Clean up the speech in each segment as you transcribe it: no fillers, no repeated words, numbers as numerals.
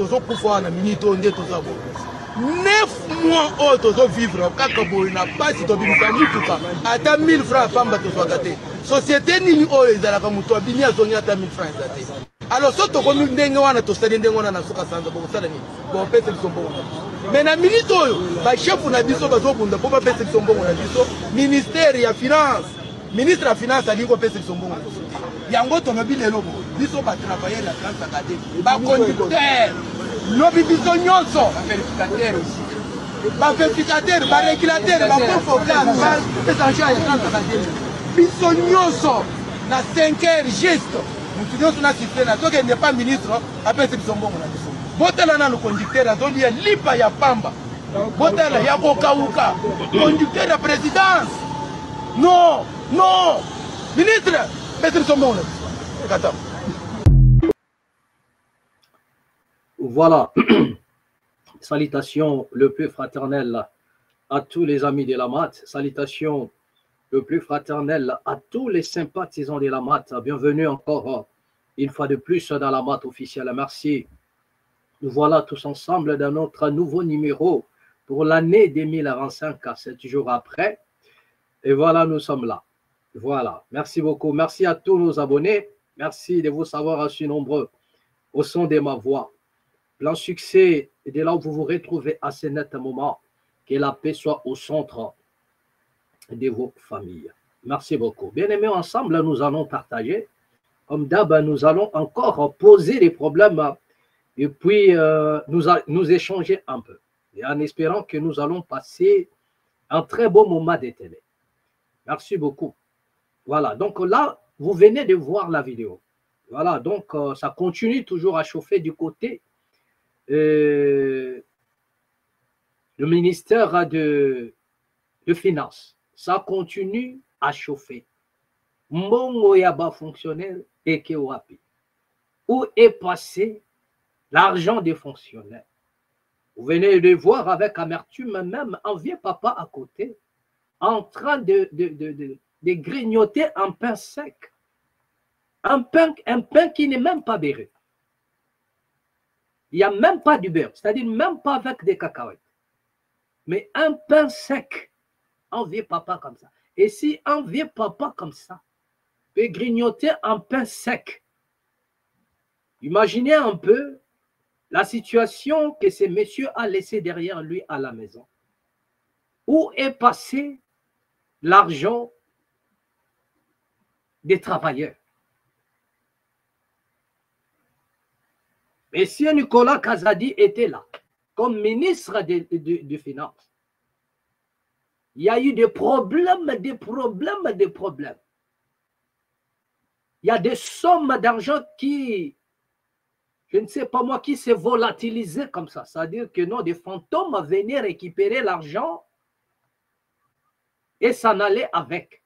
tozokufa na minute oyo nde toza bo 9 mois oyo tozovivre kaka boye na pasi tobimisa mutuka ata 1000 francs pamba tozwaka te société nini oyo ezalaka moto abimi azongi ata 1000 francs eza te alors so tokomi ndenge wana tosali ndenge wana na suka sanza bokosala nini bopesa biso mbongo na biso mais na minute oyo bashefu na biso bazobunda mpo bapesa biso mbongo na biso ministère ya finance ministre ya finance alingi kopesa biso mbongo na biso te yango tolobi lelo bo biso batravailleur ya transaka te baconducteur lobi biso nyonso bavérificateur barégulateur baconfocal baétranger ya transaka te biso nyonso na 5 heures juste mutu nyonso na sifle na soki ende pas ministre apesi biso mbongo na biso botala nano conducteur azolia lipa ya pamba botala ya kokauka conducteur ya présidence non non ministre pesi biso mbongo na biso kata. Voilà. Salutations le plus fraternel à tous les amis de la MAT. Salutations le plus fraternel à tous les sympathisants de la MAT. Bienvenue encore une fois de plus dans la MAT officielle. Merci. Nous voilà tous ensemble dans notre nouveau numéro pour l'année 2025, 7 jours après. Et voilà, nous sommes là. Voilà. Merci beaucoup. Merci à tous nos abonnés. Merci de vous savoir assez nombreux au son de ma voix. Plein succès et de là où vous vous retrouvez à ce net moment. Que la paix soit au centre de vos familles. Merci beaucoup. Bien aimés, ensemble, nous allons partager. Comme d'hab, nous allons encore poser les problèmes et puis nous échanger un peu. Et en espérant que nous allons passer un très beau moment de télé. Merci beaucoup. Voilà, donc là, vous venez de voir la vidéo. Voilà, donc ça continue toujours à chauffer du côté le ministère de Finances. Ça continue à chauffer. Mbongo yaba fonctionnaire et Kewapi. Où est passé l'argent des fonctionnaires? Vous venez de voir avec amertume même un vieux papa à côté en train de grignoter un pain sec. Un pain qui n'est même pas beurré. Il n'y a même pas du beurre, c'est-à-dire même pas avec des cacahuètes. Mais un pain sec, un vieux papa comme ça. Et si un vieux papa comme ça peut grignoter un pain sec, imaginez un peu la situation que ce monsieur a laissé derrière lui à la maison. Où est passé l'argent des travailleurs? Monsieur Nicolas Kazadi était là, comme ministre de Finances. Il y a eu des problèmes. Il y a des sommes d'argent qui, je ne sais pas moi, qui s'est volatilisé comme ça. C'est-à-dire que non, des fantômes venaient récupérer l'argent et s'en allaient avec.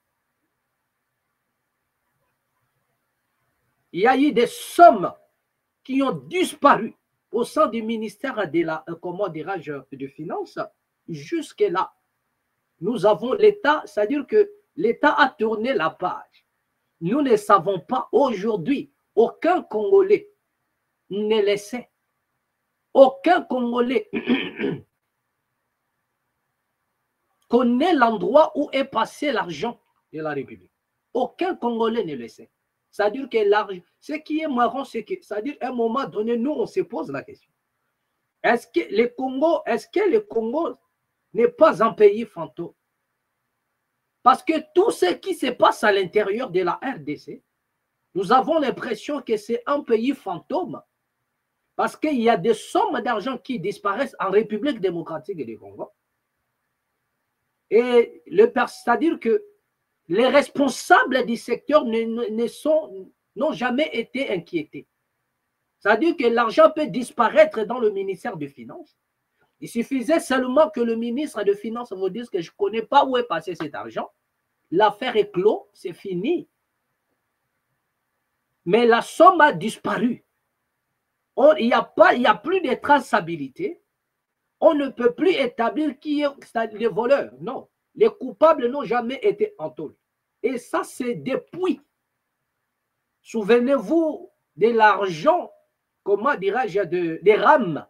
Il y a eu des sommes qui ont disparu au sein du ministère de la, comment dirais-je, de Finances. Jusque-là, nous avons l'État, c'est-à-dire que l'État a tourné la page. Nous ne savons pas aujourd'hui, aucun Congolais ne le sait. Aucun Congolais connaît l'endroit où est passé l'argent de la République. Aucun Congolais ne le sait. C'est-à-dire que l'argent, ce qui est marrant, c'est que, c'est-à-dire à un moment donné, nous, on se pose la question. Est-ce que le Congo n'est pas un pays fantôme? Parce que tout ce qui se passe à l'intérieur de la RDC, nous avons l'impression que c'est un pays fantôme. Parce qu'il y a des sommes d'argent qui disparaissent en République démocratique du Congo. Et c'est-à-dire que les responsables du secteur n'ont jamais été inquiétés. C'est-à-dire que l'argent peut disparaître dans le ministère des Finances. Il suffisait seulement que le ministre des Finances vous dise que je ne connais pas où est passé cet argent. L'affaire est close, c'est fini. Mais la somme a disparu. Il n'y a plus de traçabilité. On ne peut plus établir qui est les voleurs. Non. Les coupables n'ont jamais été entendus. Et ça, c'est depuis. Souvenez-vous de l'argent comment dirais-je, des rames.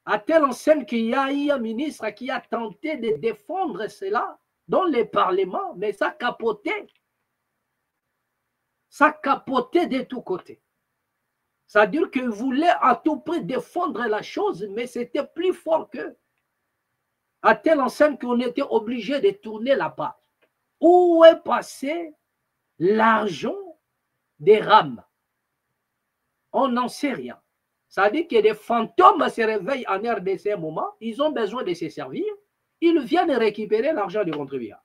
À telle enseigne qu'il y a eu un ministre qui a tenté de défendre cela dans les parlements, mais ça capotait. Ça capotait de tous côtés. C'est-à-dire qu'il voulait à tout prix défendre la chose, mais c'était plus fort qu'eux. À telle enseigne qu'on était obligé de tourner la page. Où est passé l'argent des rames? On n'en sait rien. Ça veut dire que des fantômes se réveillent en RDC un moment, ils ont besoin de se servir, ils viennent récupérer l'argent du contribuable.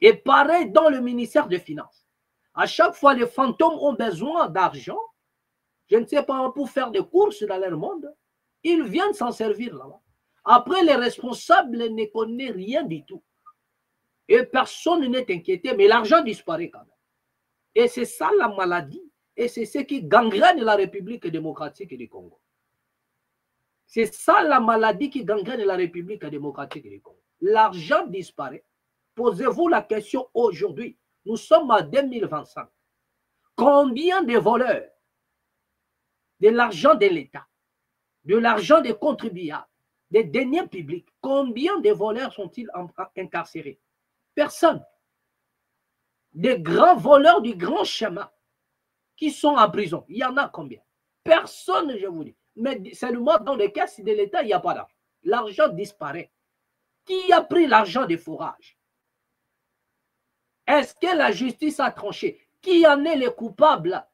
Et pareil dans le ministère des Finances. À chaque fois, les fantômes ont besoin d'argent, je ne sais pas, pour faire des courses dans leur monde, ils viennent s'en servir là-bas. Après, les responsables ne connaissent rien du tout. Et personne n'est inquiété, mais l'argent disparaît quand même. Et c'est ça la maladie. Et c'est ce qui gangrène la République démocratique du Congo. C'est ça la maladie qui gangrène la République démocratique du Congo. L'argent disparaît. Posez-vous la question aujourd'hui. Nous sommes en 2025. Combien de voleurs de l'argent de l'État, de l'argent des contribuables, des deniers publics, combien de voleurs sont-ils incarcérés? Personne. Des grands voleurs du grand chemin qui sont en prison, il y en a combien? Personne, je vous dis. Mais seulement dans les caisses de l'État, il n'y a pas d'argent. L'argent disparaît. Qui a pris l'argent des forages? Est-ce que la justice a tranché? Qui en est les coupables?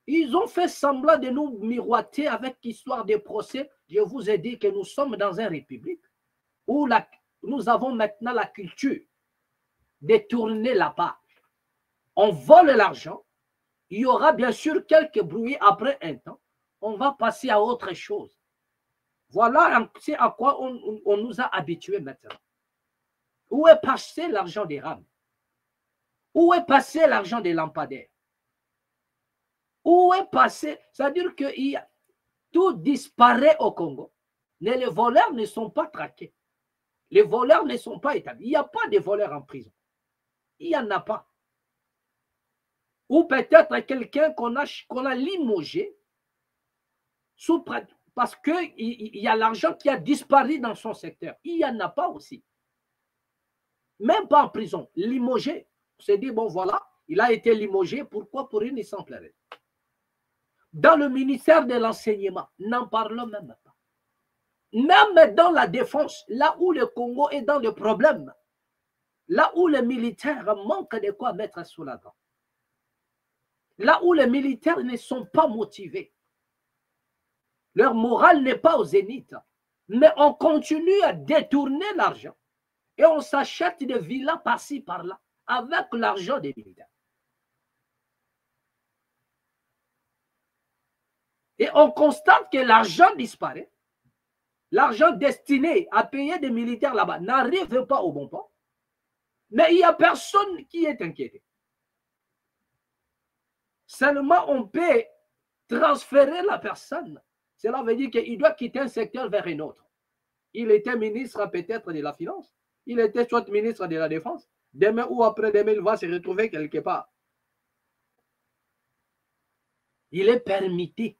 Ils ont fait semblant de nous miroiter avec l'histoire des procès. Je vous ai dit que nous sommes dans une république où nous avons maintenant la culture de tourner la page. On vole l'argent. Il y aura bien sûr quelques bruits après un temps. On va passer à autre chose. Voilà c'est à quoi on nous a habitués maintenant. Où est passé l'argent des rames? Où est passé l'argent des lampadaires? Où est passé? C'est-à-dire que tout disparaît au Congo. Mais les voleurs ne sont pas traqués. Les voleurs ne sont pas établis. Il n'y a pas de voleurs en prison. Il n'y en a pas. Ou peut-être quelqu'un qu'on a limogé parce qu'il y a l'argent qui a disparu dans son secteur. Il n'y en a pas aussi. Même pas en prison. Limogé. On s'est dit, bon voilà, il a été limogé. Pourquoi? Pour une simple raison. Dans le ministère de l'enseignement, n'en parlons même pas. Même dans la défense, là où le Congo est dans le problème, là où les militaires manquent de quoi mettre sous la dent, là où les militaires ne sont pas motivés, leur morale n'est pas au zénith, mais on continue à détourner l'argent et on s'achète des villas par-ci, par-là avec l'argent des militaires. Et on constate que l'argent disparaît. L'argent destiné à payer des militaires là-bas n'arrive pas au bon port. Mais il n'y a personne qui est inquiété. Seulement, on peut transférer la personne. Cela veut dire qu'il doit quitter un secteur vers un autre. Il était ministre peut-être de la Finance. Il était soit ministre de la Défense. Demain ou après-demain, il va se retrouver quelque part. Il est permis.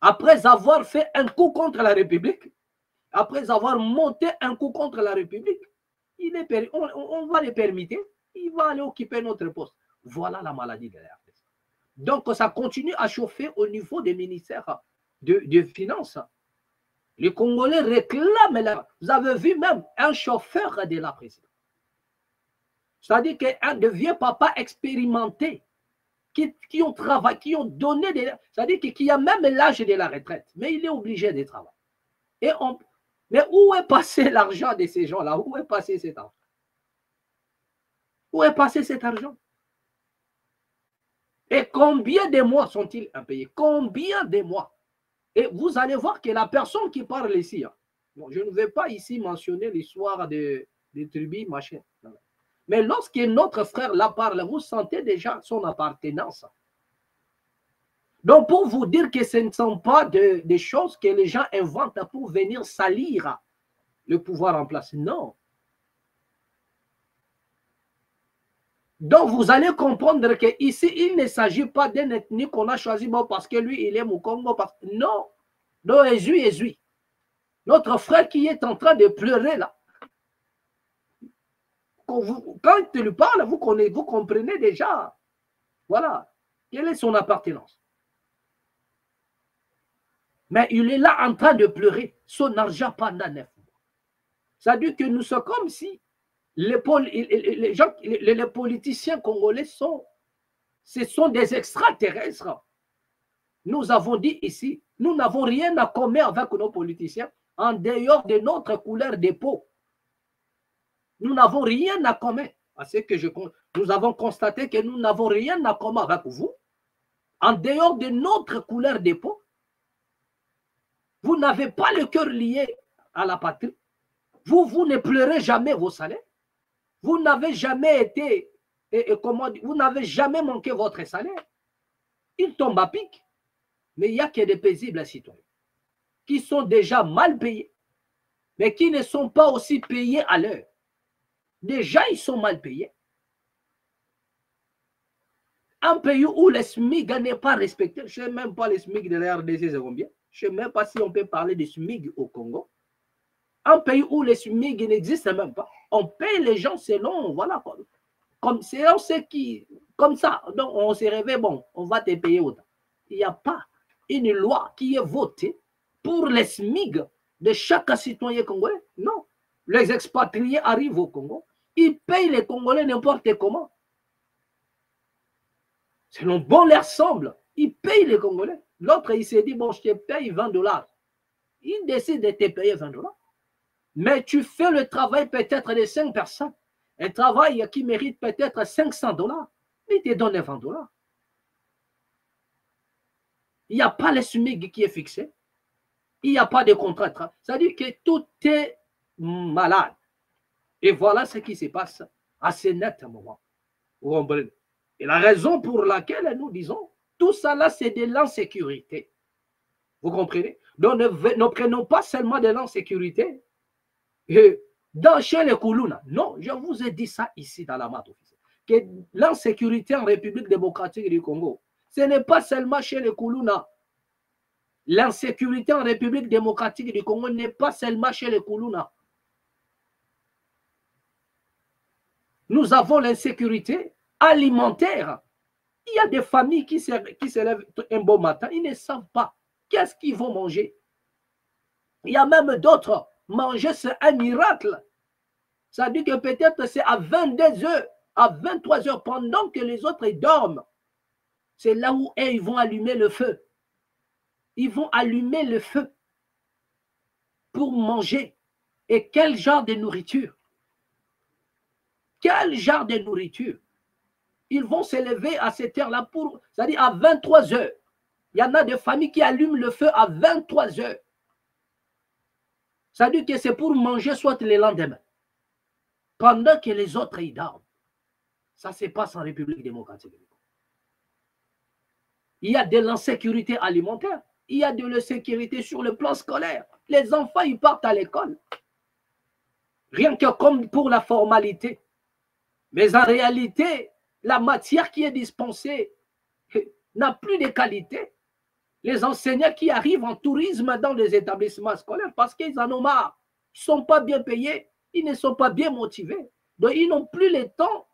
Après avoir fait un coup contre la République, après avoir monté un coup contre la République, on va le permettre, il va aller occuper notre poste. Voilà la maladie de la RDC. Donc, ça continue à chauffer au niveau des ministères de Finances. Les Congolais réclament, vous avez vu même un chauffeur de la présidence. C'est-à-dire qu'un de vieux papas expérimentés qui ont travaillé, qui ont donné des... C'est-à-dire qu'il y a même l'âge de la retraite, mais il est obligé de travailler. Mais où est passé l'argent de ces gens-là? Où est passé cet argent? Où est passé cet argent? Et combien de mois sont-ils impayés? Combien de mois? Et vous allez voir que la personne qui parle ici, bon, je ne vais pas ici mentionner l'histoire des tribus, machin. Mais lorsque notre frère là parle, vous sentez déjà son appartenance. Donc, pour vous dire que ce ne sont pas des choses que les gens inventent pour venir salir le pouvoir en place. Non. Donc, vous allez comprendre qu'ici, il ne s'agit pas d'un ethnie qu'on a choisi bon, parce que lui, il est Mukongo. Non. Donc, Ezui. Notre frère qui est en train de pleurer là. Quand il lui parle, vous comprenez déjà. Voilà. Quelle est son appartenance? Mais il est là en train de pleurer son argent pendant 9 mois. Ça veut dire que nous sommes comme si les politiciens congolais ce sont des extraterrestres. Nous avons dit ici, nous n'avons rien à commun avec nos politiciens en dehors de notre couleur de peau. Nous n'avons rien à commun. Nous avons constaté que nous n'avons rien à commun avec vous en dehors de notre couleur de peau. Vous n'avez pas le cœur lié à la patrie. Vous ne pleurez jamais vos salaires. Vous n'avez jamais été, vous n'avez jamais manqué votre salaire. Il tombe à pic. Mais il n'y a que des paisibles citoyens qui sont déjà mal payés, mais qui ne sont pas aussi payés à l'heure. Déjà, ils sont mal payés. Un pays où le SMIC n'est pas respecté, je ne sais même pas le SMIC de la RDC, c'est combien. Je ne sais même pas si on peut parler de SMIC au Congo. Un pays où le SMIC n'existe même pas. On paye les gens selon, voilà, comme ça. Donc, on se réveille, bon, on va te payer autant. Il n'y a pas une loi qui est votée pour les SMIC de chaque citoyen congolais. Non. Les expatriés arrivent au Congo. Ils payent les Congolais n'importe comment. Selon bon leur semble, ils payent les Congolais. L'autre, il s'est dit, bon, je te paye $20. Il décide de te payer $20. Mais tu fais le travail peut-être de 5 personnes. Un travail qui mérite peut-être $500. Il te donne $20. Il n'y a pas le SMIC qui est fixé. Il n'y a pas de contrat de travail. C'est-à-dire que tout est malade. Et voilà ce qui se passe à ce net moment. Vous comprenez? Et la raison pour laquelle nous disons, tout ça là, c'est de l'insécurité. Vous comprenez? Donc ne prenons pas seulement de l'insécurité chez les Koulouna. Non, je vous ai dit ça ici dans la mat officielle. Que l'insécurité en République démocratique du Congo, ce n'est pas seulement chez les Koulouna. L'insécurité en République démocratique du Congo n'est pas seulement chez les Koulouna. Nous avons l'insécurité alimentaire. Il y a des familles qui se lèvent un beau matin, ils ne savent pas qu'est-ce qu'ils vont manger. Il y a même d'autres, manger c'est un miracle. Ça dit que peut-être c'est à 22 heures, à 23 heures, pendant que les autres dorment. C'est là où ils vont allumer le feu. Ils vont allumer le feu pour manger. Et quel genre de nourriture? Quel genre de nourriture? Ils vont se lever à cette heure-là c'est-à-dire à 23 heures. Il y en a des familles qui allument le feu à 23 heures. Ça veut dire que c'est pour manger soit le lendemain. Pendant que les autres y dorment. Ça se passe en République démocratique. Il y a de l'insécurité alimentaire. Il y a de l'insécurité sur le plan scolaire. Les enfants, ils partent à l'école. Rien que comme pour la formalité. Mais en réalité, la matière qui est dispensée n'a plus de qualité. Les enseignants qui arrivent en tourisme dans les établissements scolaires parce qu'ils en ont marre. Ils ne sont pas bien payés, ils ne sont pas bien motivés. Donc, ils n'ont plus le temps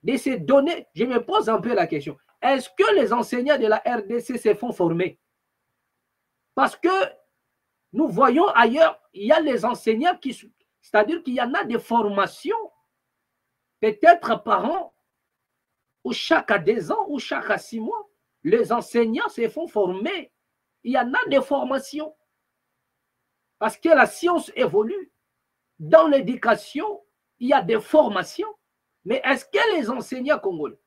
de se donner. Je me pose un peu la question. Est-ce que les enseignants de la RDC se font former? Parce que nous voyons ailleurs, il y a les enseignants qui... C'est-à-dire qu'il y en a des formations, peut-être par an, ou chaque 2 ans, ou chaque 6 mois. Les enseignants se font former. Il y en a des formations. Parce que la science évolue. Dans l'éducation, il y a des formations. Mais est-ce que les enseignants congolais,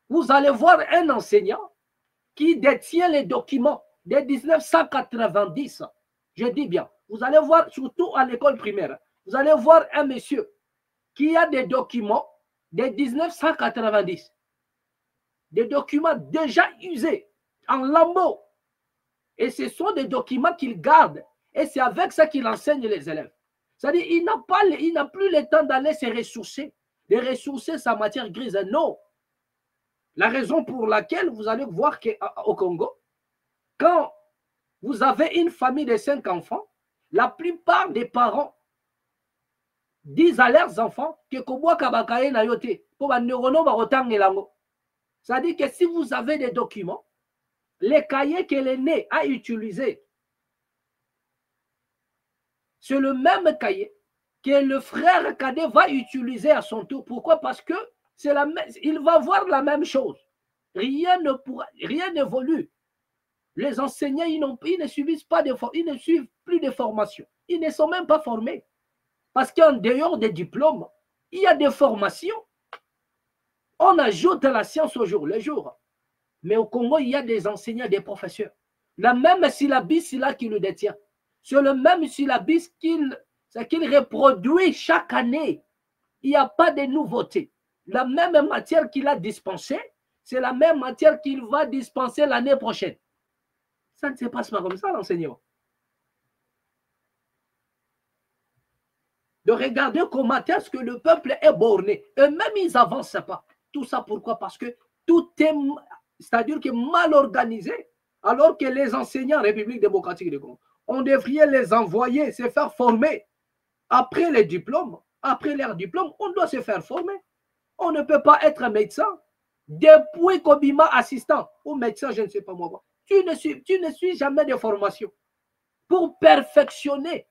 vous allez voir un enseignant qui détient les documents de 1990, je dis bien, vous allez voir, surtout à l'école primaire, vous allez voir un monsieur qui a des documents de 1990. Des documents déjà usés, en lambeaux. Et ce sont des documents qu'il garde. Et c'est avec ça qu'il enseigne les élèves. C'est-à-dire qu'il n'a plus le temps d'aller se ressourcer. de ressourcer sa matière grise. Non. La raison pour laquelle vous allez voir qu'au Congo, quand vous avez une famille de 5 enfants, la plupart des parents disent à leurs enfants que c'est-à-dire que si vous avez des documents, les cahiers que l'aîné a utilisés, c'est le même cahier que le frère cadet va utiliser à son tour. Pourquoi? Parce que il va voir la même chose. Rien n'évolue. Les enseignants, ils ne suivent plus de formation. Ils ne sont même pas formés. Parce qu'en dehors des diplômes, il y a des formations. On ajoute la science au jour le jour. Mais au Congo, il y a des enseignants, des professeurs. La même syllabus là qui le détient. C'est le même syllabus qu'il reproduit chaque année. Il n'y a pas de nouveauté. La même matière qu'il a dispensée, c'est la même matière qu'il va dispenser l'année prochaine. Ça ne se passe pas comme ça, l'enseignement. De regarder comment est-ce que le peuple est borné. Eux-mêmes, ils n'avancent pas. Tout ça, pourquoi? Parce que tout est, c'est-à-dire que mal organisé, alors que les enseignants République démocratique du Congo, on devrait les envoyer, se faire former. Après les diplômes, après leur diplôme, on doit se faire former. On ne peut pas être médecin. Depuis Kobima assistant ou médecin, je ne sais pas moi. Tu ne suis jamais de formation. Pour perfectionner,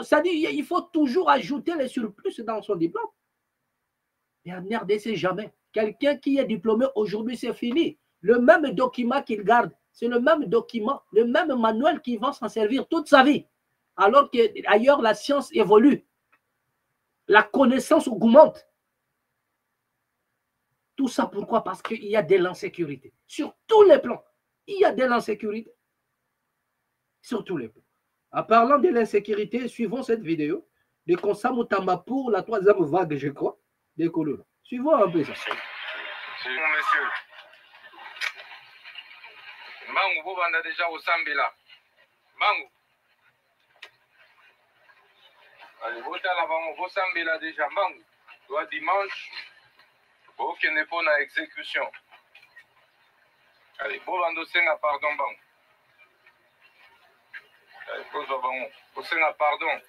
c'est-à-dire il faut toujours ajouter les surplus dans son diplôme. Et en RDC, jamais. Quelqu'un qui est diplômé aujourd'hui, c'est fini. Le même document qu'il garde, c'est le même document, le même manuel qui va s'en servir toute sa vie. Alors qu'ailleurs, la science évolue. La connaissance augmente. Tout ça, pourquoi? Parce qu'il y a de l'insécurité. Sur tous les plans, il y a de l'insécurité. Sur tous les plans. En parlant de l'insécurité, suivons cette vidéo de Konsamu Tamba pour la 3e vague, je crois, des colons. Suivons un peu ça. C'est bon, monsieur. Mbangu, vous vendez déjà au Sambela. Mbangu. Allez, vous allez au Sambela déjà. Mbangu. Toi, dimanche, vous qui n'est pas en exécution. Allez, vous vendez au pardon, Mbangu. Allez, vous vendez pardon.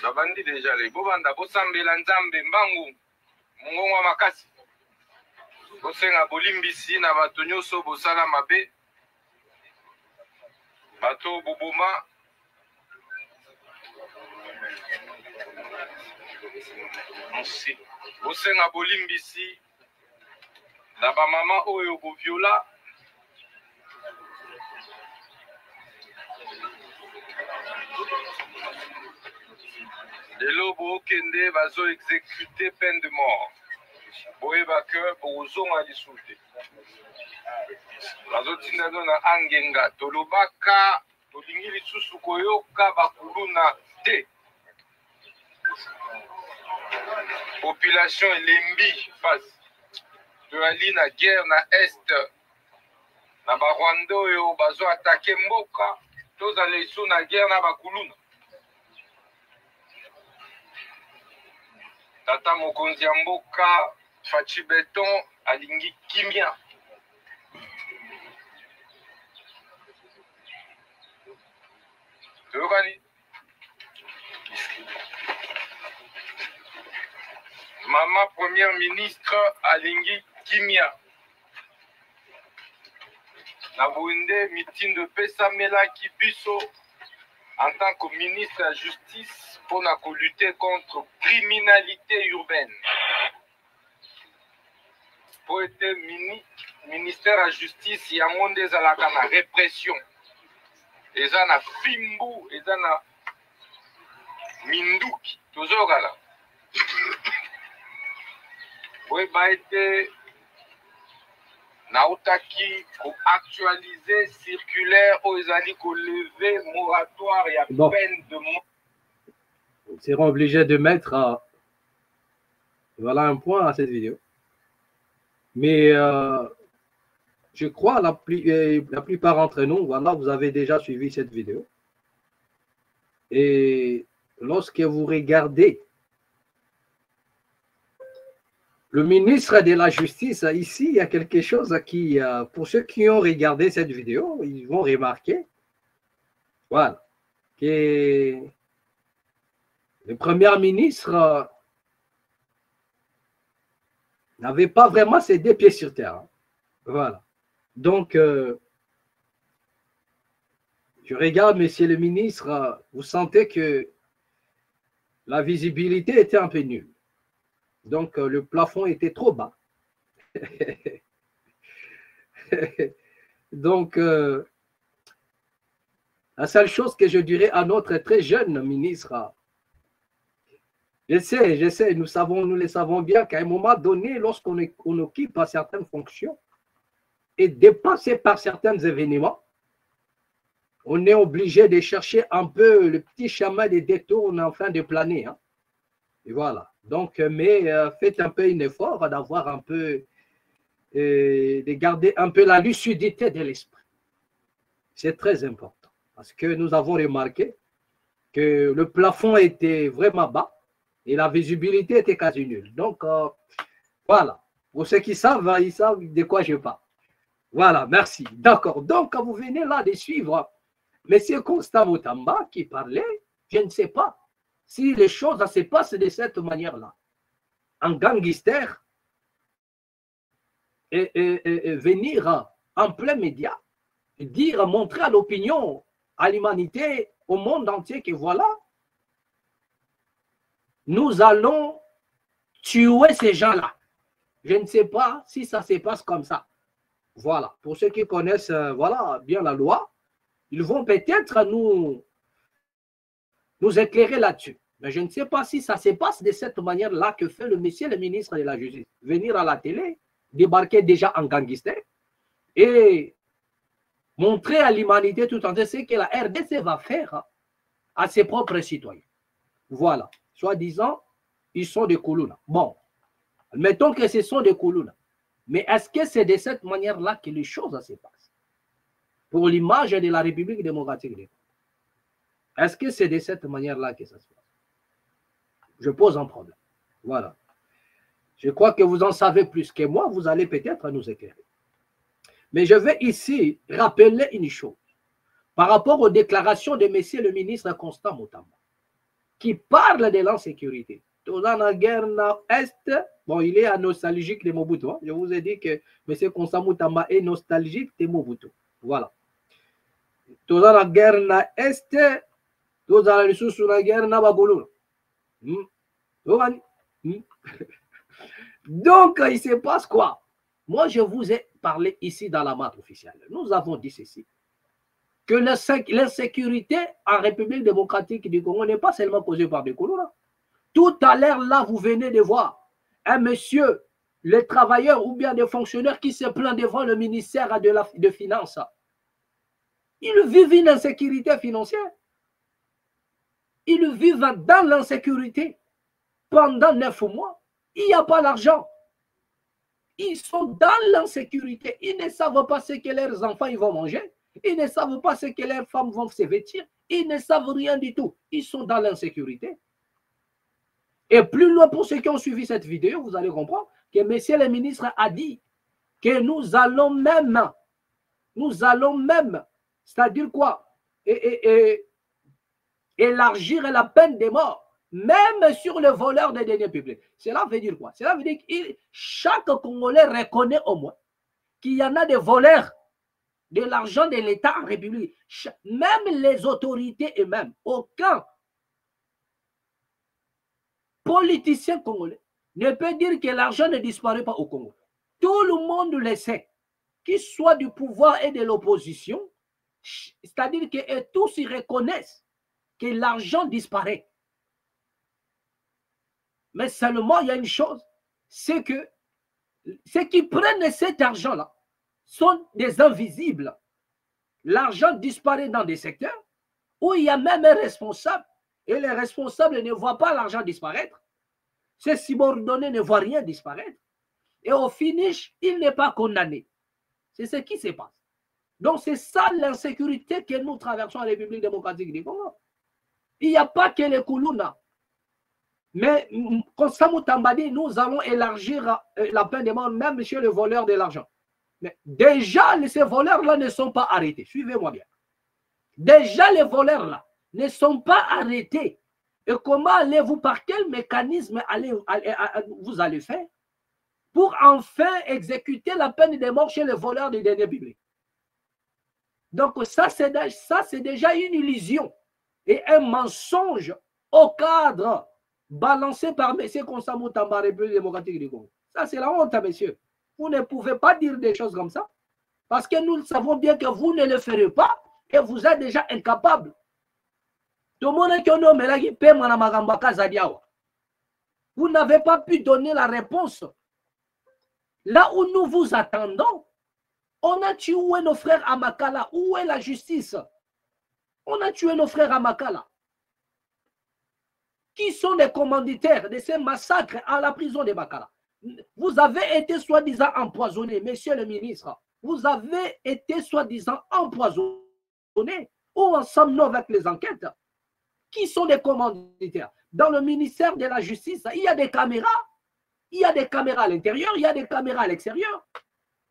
Babandi deja le bobanda bosambela nzambe mbangu mungongo makasi bosenga bolimbisi na bato nyonso bosala mabe bato boboma bosenga bolimbisi na bamama oyo boviola lelo bokende bazo exécuter peine de mort boyeba ke bozonga lisusu te bazotinda no na angenga tolobaka tolingi lisusu koyoka bakuluna te population elembi face toyali na guerre na est na barwanda oyo bazo atake mboka tozala isu na guerre na bakuluna tata mokonzi ya mboka Fachi Beton alingi kimia toyokani mama première ministre alingi kimia na boinde meeting de pesamelaki biso en tant que ministre de la Justice pour lutter contre criminalité urbaine. Pour être ministère de la Justice, il y a un monde qui a la répression. Et ça na fimbu, et ça na minduki. Toujours là. Oui, bah été nautaki pour actualiser circulaire aux alliés pour lever moratoire et à peine de mort. On sera obligé de mettre voilà un point à cette vidéo. Mais je crois la plupart d'entre nous, voilà, vous avez déjà suivi cette vidéo. Et lorsque vous regardez le ministre de la Justice, ici, il y a quelque chose qui, pour ceux qui ont regardé cette vidéo, ils vont remarquer, voilà, que le Premier ministre n'avait pas vraiment ses deux pieds sur terre. Voilà. Donc, je regarde, monsieur le ministre, vous sentez que la visibilité était un peu nulle. Donc, le plafond était trop bas. Donc, la seule chose que je dirais à notre très jeune ministre, je sais, nous le savons bien qu'à un moment donné, lorsqu'on occupe certaines fonctions et dépassé par certains événements, on est obligé de chercher un peu le petit chemin des détours en fin de planer. Hein. Et voilà. Donc, mais faites un peu un effort d'avoir un peu, de garder un peu la lucidité de l'esprit. C'est très important parce que nous avons remarqué que le plafond était vraiment bas et la visibilité était quasi nulle. Donc, voilà. Pour ceux qui savent, ils savent de quoi je parle. Voilà, merci. D'accord. Donc, quand vous venez là de suivre M. Constant Mutamba qui parlait, je ne sais pas si les choses se passent de cette manière-là. Un gangster et venir en plein média, dire, montrer à l'opinion, à l'humanité, au monde entier que voilà, nous allons tuer ces gens-là. Je ne sais pas si ça se passe comme ça. Voilà. Pour ceux qui connaissent voilà, bien la loi, ils vont peut-être nous éclairer là-dessus. Mais je ne sais pas si ça se passe de cette manière-là que fait le monsieur le ministre de la Justice. Venir à la télé, débarquer déjà en gangster et montrer à l'humanité tout entière ce que la RDC va faire à ses propres citoyens. Voilà. Soi-disant, ils sont des Koulouna. Bon, admettons que ce sont des Koulouna. Mais est-ce que c'est de cette manière-là que les choses se passent? Pour l'image de la République démocratique du Congo. Est-ce que c'est de cette manière-là que ça se passe? Je pose un problème. Voilà. Je crois que vous en savez plus que moi, vous allez peut-être nous éclairer. Mais je vais ici rappeler une chose par rapport aux déclarations de monsieur le ministre Constant Mutamba, qui parle de l'insécurité. Dans la guerre est, bon, il est nostalgique de Mobutu. Hein. Je vous ai dit que monsieur Constant Mutamba est nostalgique de Mobutu. Voilà. Dans la guerre est, dans la guerre na bagolo. Donc, il se passe quoi? Moi, je vous ai parlé ici dans la mate officielle. Nous avons dit ceci, que l'insécurité en République démocratique du Congo n'est pas seulement causée par des colons. Tout à l'heure, là, vous venez de voir un monsieur, les travailleurs ou bien des fonctionnaires qui se plaint devant le ministère de Finances. Ils vivent une insécurité financière. Ils vivent dans l'insécurité pendant 9 mois. Il n'y a pas l'argent. Ils sont dans l'insécurité. Ils ne savent pas ce que leurs enfants ils vont manger. Ils ne savent pas ce que leurs femmes vont se vêtir. Ils ne savent rien du tout. Ils sont dans l'insécurité. Et plus loin, pour ceux qui ont suivi cette vidéo, vous allez comprendre que monsieur le ministre a dit que nous allons même, c'est-à-dire quoi? Élargir la peine de mort, même sur le voleur des deniers publics. Cela veut dire quoi? Cela veut dire que chaque Congolais reconnaît au moins qu'il y en a des voleurs de l'argent de l'État en République. Même les autorités eux-mêmes, aucun politicien congolais ne peut dire que l'argent ne disparaît pas au Congo. Tout le monde le sait, qu'il soit du pouvoir et de l'opposition, c'est-à-dire que tous ils reconnaissent que l'argent disparaît. Mais seulement, il y a une chose, c'est que ceux qui prennent cet argent-là sont des invisibles. L'argent disparaît dans des secteurs où il y a même un responsable et les responsables ne voient pas l'argent disparaître. Ces subordonnés ne voient rien disparaître. Et au finish, il n'est pas condamné. C'est ce qui se passe. Donc, c'est ça l'insécurité que nous traversons en République démocratique du Congo. Il n'y a pas que les Koulouna. Mais, comme Samou Tambadi, nous allons élargir la peine de mort, même chez les voleurs de l'argent. Mais déjà, ces voleurs-là ne sont pas arrêtés. Suivez-moi bien. Déjà, les voleurs-là ne sont pas arrêtés. Et comment allez-vous, par quel mécanisme vous allez faire pour enfin exécuter la peine de mort chez les voleurs du dernier biblique? Donc, ça, c'est déjà une illusion et un mensonge au cadre balancé par M. Konsamou Tamba, République démocratique du Congo. Ça, c'est la honte, messieurs. Vous ne pouvez pas dire des choses comme ça parce que nous savons bien que vous ne le ferez pas et vous êtes déjà incapable. Vous n'avez pas pu donner la réponse. Là où nous vous attendons, on a tué nos frères à Makala. Où est la justice? On a tué nos frères à Makala. Qui sont les commanditaires de ces massacres à la prison de Makala? Vous avez été soi-disant empoisonné, monsieur le ministre. Vous avez été soi-disant empoisonné. Où en sommes-nous avec les enquêtes? Qui sont les commanditaires? Dans le ministère de la Justice, il y a des caméras. Il y a des caméras à l'intérieur, il y a des caméras à l'extérieur.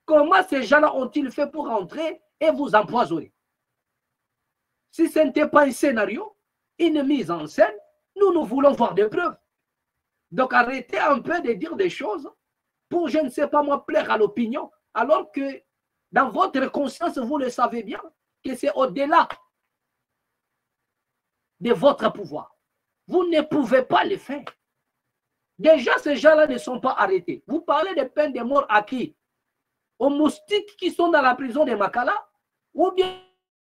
Comment ces gens-là ont-ils fait pour rentrer et vous empoisonner? Si ce n'était pas un scénario, une mise en scène, nous voulons voir des preuves. Donc arrêtez un peu de dire des choses pour, je ne sais pas moi, plaire à l'opinion, alors que dans votre conscience, vous le savez bien, que c'est au-delà de votre pouvoir. Vous ne pouvez pas le faire. Déjà, ces gens-là ne sont pas arrêtés. Vous parlez de peines de mort à qui? Aux moustiques qui sont dans la prison de Makala ou bien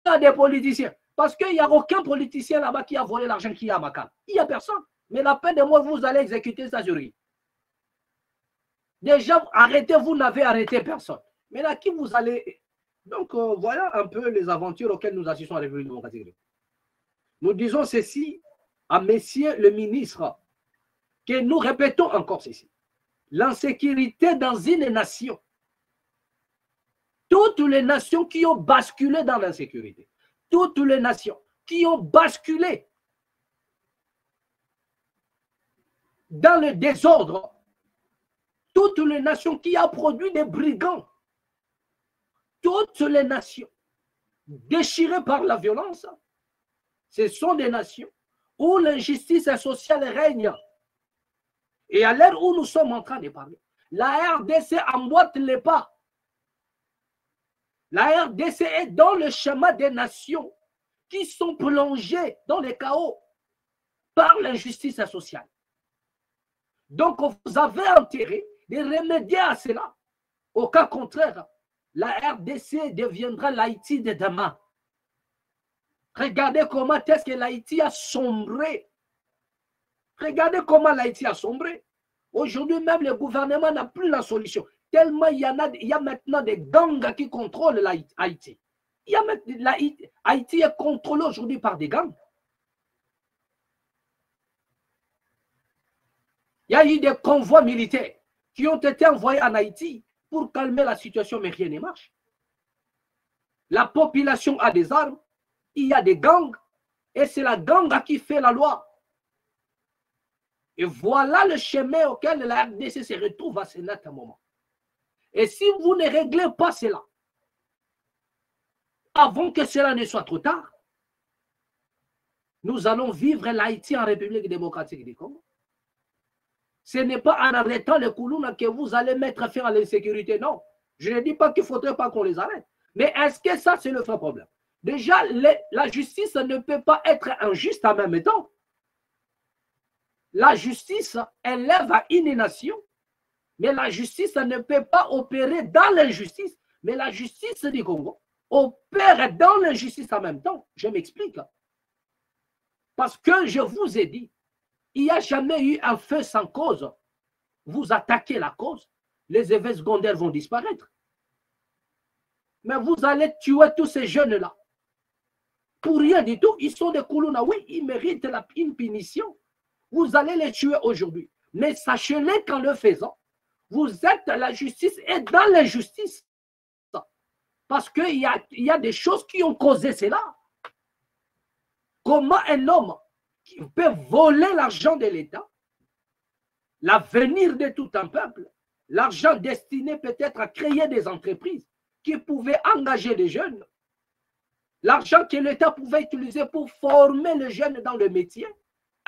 à des politiciens? Parce qu'il n'y a aucun politicien là-bas qui a volé l'argent qu'il y a à Makala. Il n'y a personne. Mais la peine de mort, vous allez exécuter ça sur lui. Déjà, arrêtez, vous n'avez arrêté personne. Mais là, qui vous allez... Donc, voilà un peu les aventures auxquelles nous assistons à la République démocratique. Nous disons ceci à messieurs le ministre, que nous répétons encore ceci. L'insécurité dans une nation, toutes les nations qui ont basculé dans l'insécurité, toutes les nations qui ont basculé dans le désordre, toutes les nations qui ont produit des brigands, toutes les nations déchirées par la violence, ce sont des nations où l'injustice sociale règne. Et à l'heure où nous sommes en train de parler, la RDC emboîte les pas. La RDC est dans le schéma des nations qui sont plongées dans le chaos par l'injustice sociale. Donc, vous avez intérêt de remédier à cela. Au cas contraire, la RDC deviendra l'Haïti de demain. Regardez comment est-ce que l'Haïti a sombré. Regardez comment l'Haïti a sombré. Aujourd'hui, même le gouvernement n'a plus la solution. Tellement il y a maintenant des gangs qui contrôlent l'Haïti. Haïti est contrôlé aujourd'hui par des gangs. Il y a eu des convois militaires qui ont été envoyés en Haïti pour calmer la situation, mais rien ne marche. La population a des armes, il y a des gangs, et c'est la gang qui fait la loi. Et voilà le chemin auquel la RDC se retrouve à ce net moment. Et si vous ne réglez pas cela, avant que cela ne soit trop tard, nous allons vivre l'Haïti en République démocratique du Congo. Ce n'est pas en arrêtant les Koulouna que vous allez mettre fin à l'insécurité, non. Je ne dis pas qu'il ne faudrait pas qu'on les arrête. Mais est-ce que ça, c'est le vrai problème? Déjà, la justice ne peut pas être injuste en même temps. La justice élève à une nation, mais la justice ne peut pas opérer dans l'injustice. Mais la justice du Congo opère dans l'injustice en même temps. Je m'explique. Parce que je vous ai dit, il n'y a jamais eu un feu sans cause. Vous attaquez la cause, les effets secondaires vont disparaître. Mais vous allez tuer tous ces jeunes-là. Pour rien du tout, ils sont des Koulouna. Oui, ils méritent une punition. Vous allez les tuer aujourd'hui. Mais sachez-le qu'en le faisant, vous êtes la justice et dans l'injustice. Parce qu'il y a des choses qui ont causé cela. Comment un homme qui peut voler l'argent de l'État, l'avenir de tout un peuple, l'argent destiné peut-être à créer des entreprises qui pouvaient engager des jeunes, l'argent que l'État pouvait utiliser pour former les jeunes dans le métier,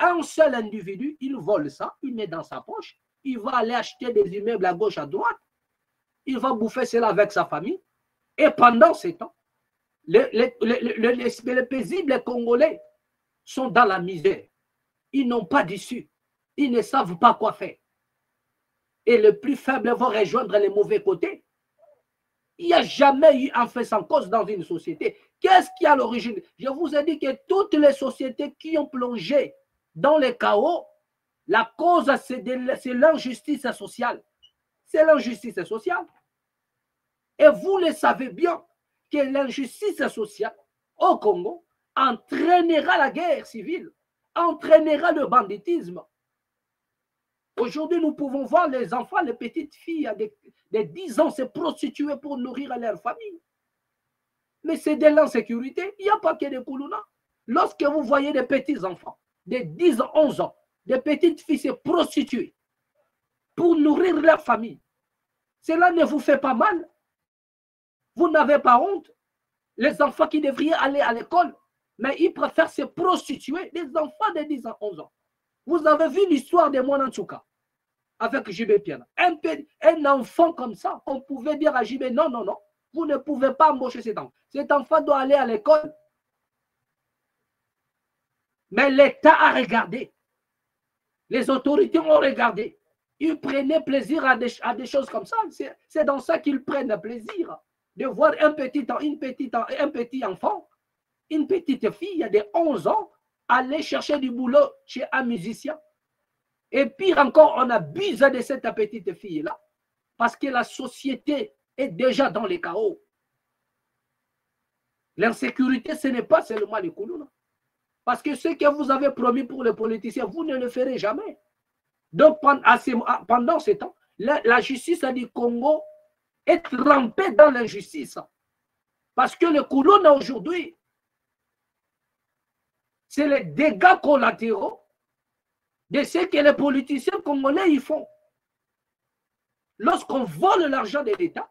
un seul individu, il vole ça, il met dans sa poche, il va aller acheter des immeubles à gauche, à droite, il va bouffer cela avec sa famille, et pendant ce temps, les paisibles Congolais sont dans la misère. Ils n'ont pas d'issue. Ils ne savent pas quoi faire. Et les plus faibles vont rejoindre les mauvais côtés. Il n'y a jamais eu un fait sans cause dans une société. Qu'est-ce qui est à l'origine? Je vous ai dit que toutes les sociétés qui ont plongé dans le chaos, la cause, c'est l'injustice sociale. C'est l'injustice sociale. Et vous le savez bien que l'injustice sociale au Congo entraînera la guerre civile, entraînera le banditisme. Aujourd'hui, nous pouvons voir les enfants, les petites filles de 10 ans se prostituer pour nourrir leur famille. Mais c'est de l'insécurité. Il n'y a pas que des Koulouna. Lorsque vous voyez des petits enfants de 10 ans, 11 ans, des petites filles se prostituer pour nourrir leur famille, cela ne vous fait pas mal? Vous n'avez pas honte? Les enfants qui devraient aller à l'école, mais ils préfèrent se prostituer, des enfants de 10 ans, 11 ans. Vous avez vu l'histoire de Mwananchuka avec JB Piana. Un enfant comme ça, on pouvait dire à JB, non, non, non, vous ne pouvez pas embaucher cet enfant. Cet enfant doit aller à l'école. Mais l'État a regardé. Les autorités ont regardé. Ils prenaient plaisir à des choses comme ça. C'est dans ça qu'ils prennent plaisir. De voir un petit enfant, une petite fille de 11 ans, aller chercher du boulot chez un musicien. Et pire encore, on abuse de cette petite fille-là, parce que la société est déjà dans les chaos. L'insécurité, ce n'est pas seulement les Koulouna. Parce que ce que vous avez promis pour les politiciens, vous ne le ferez jamais. Donc, pendant ce temps, la justice du Congo est trempée dans l'injustice. Parce que le Koulouna aujourd'hui, c'est les dégâts collatéraux de ce que les politiciens congolais y font. Lorsqu'on vole l'argent de l'État,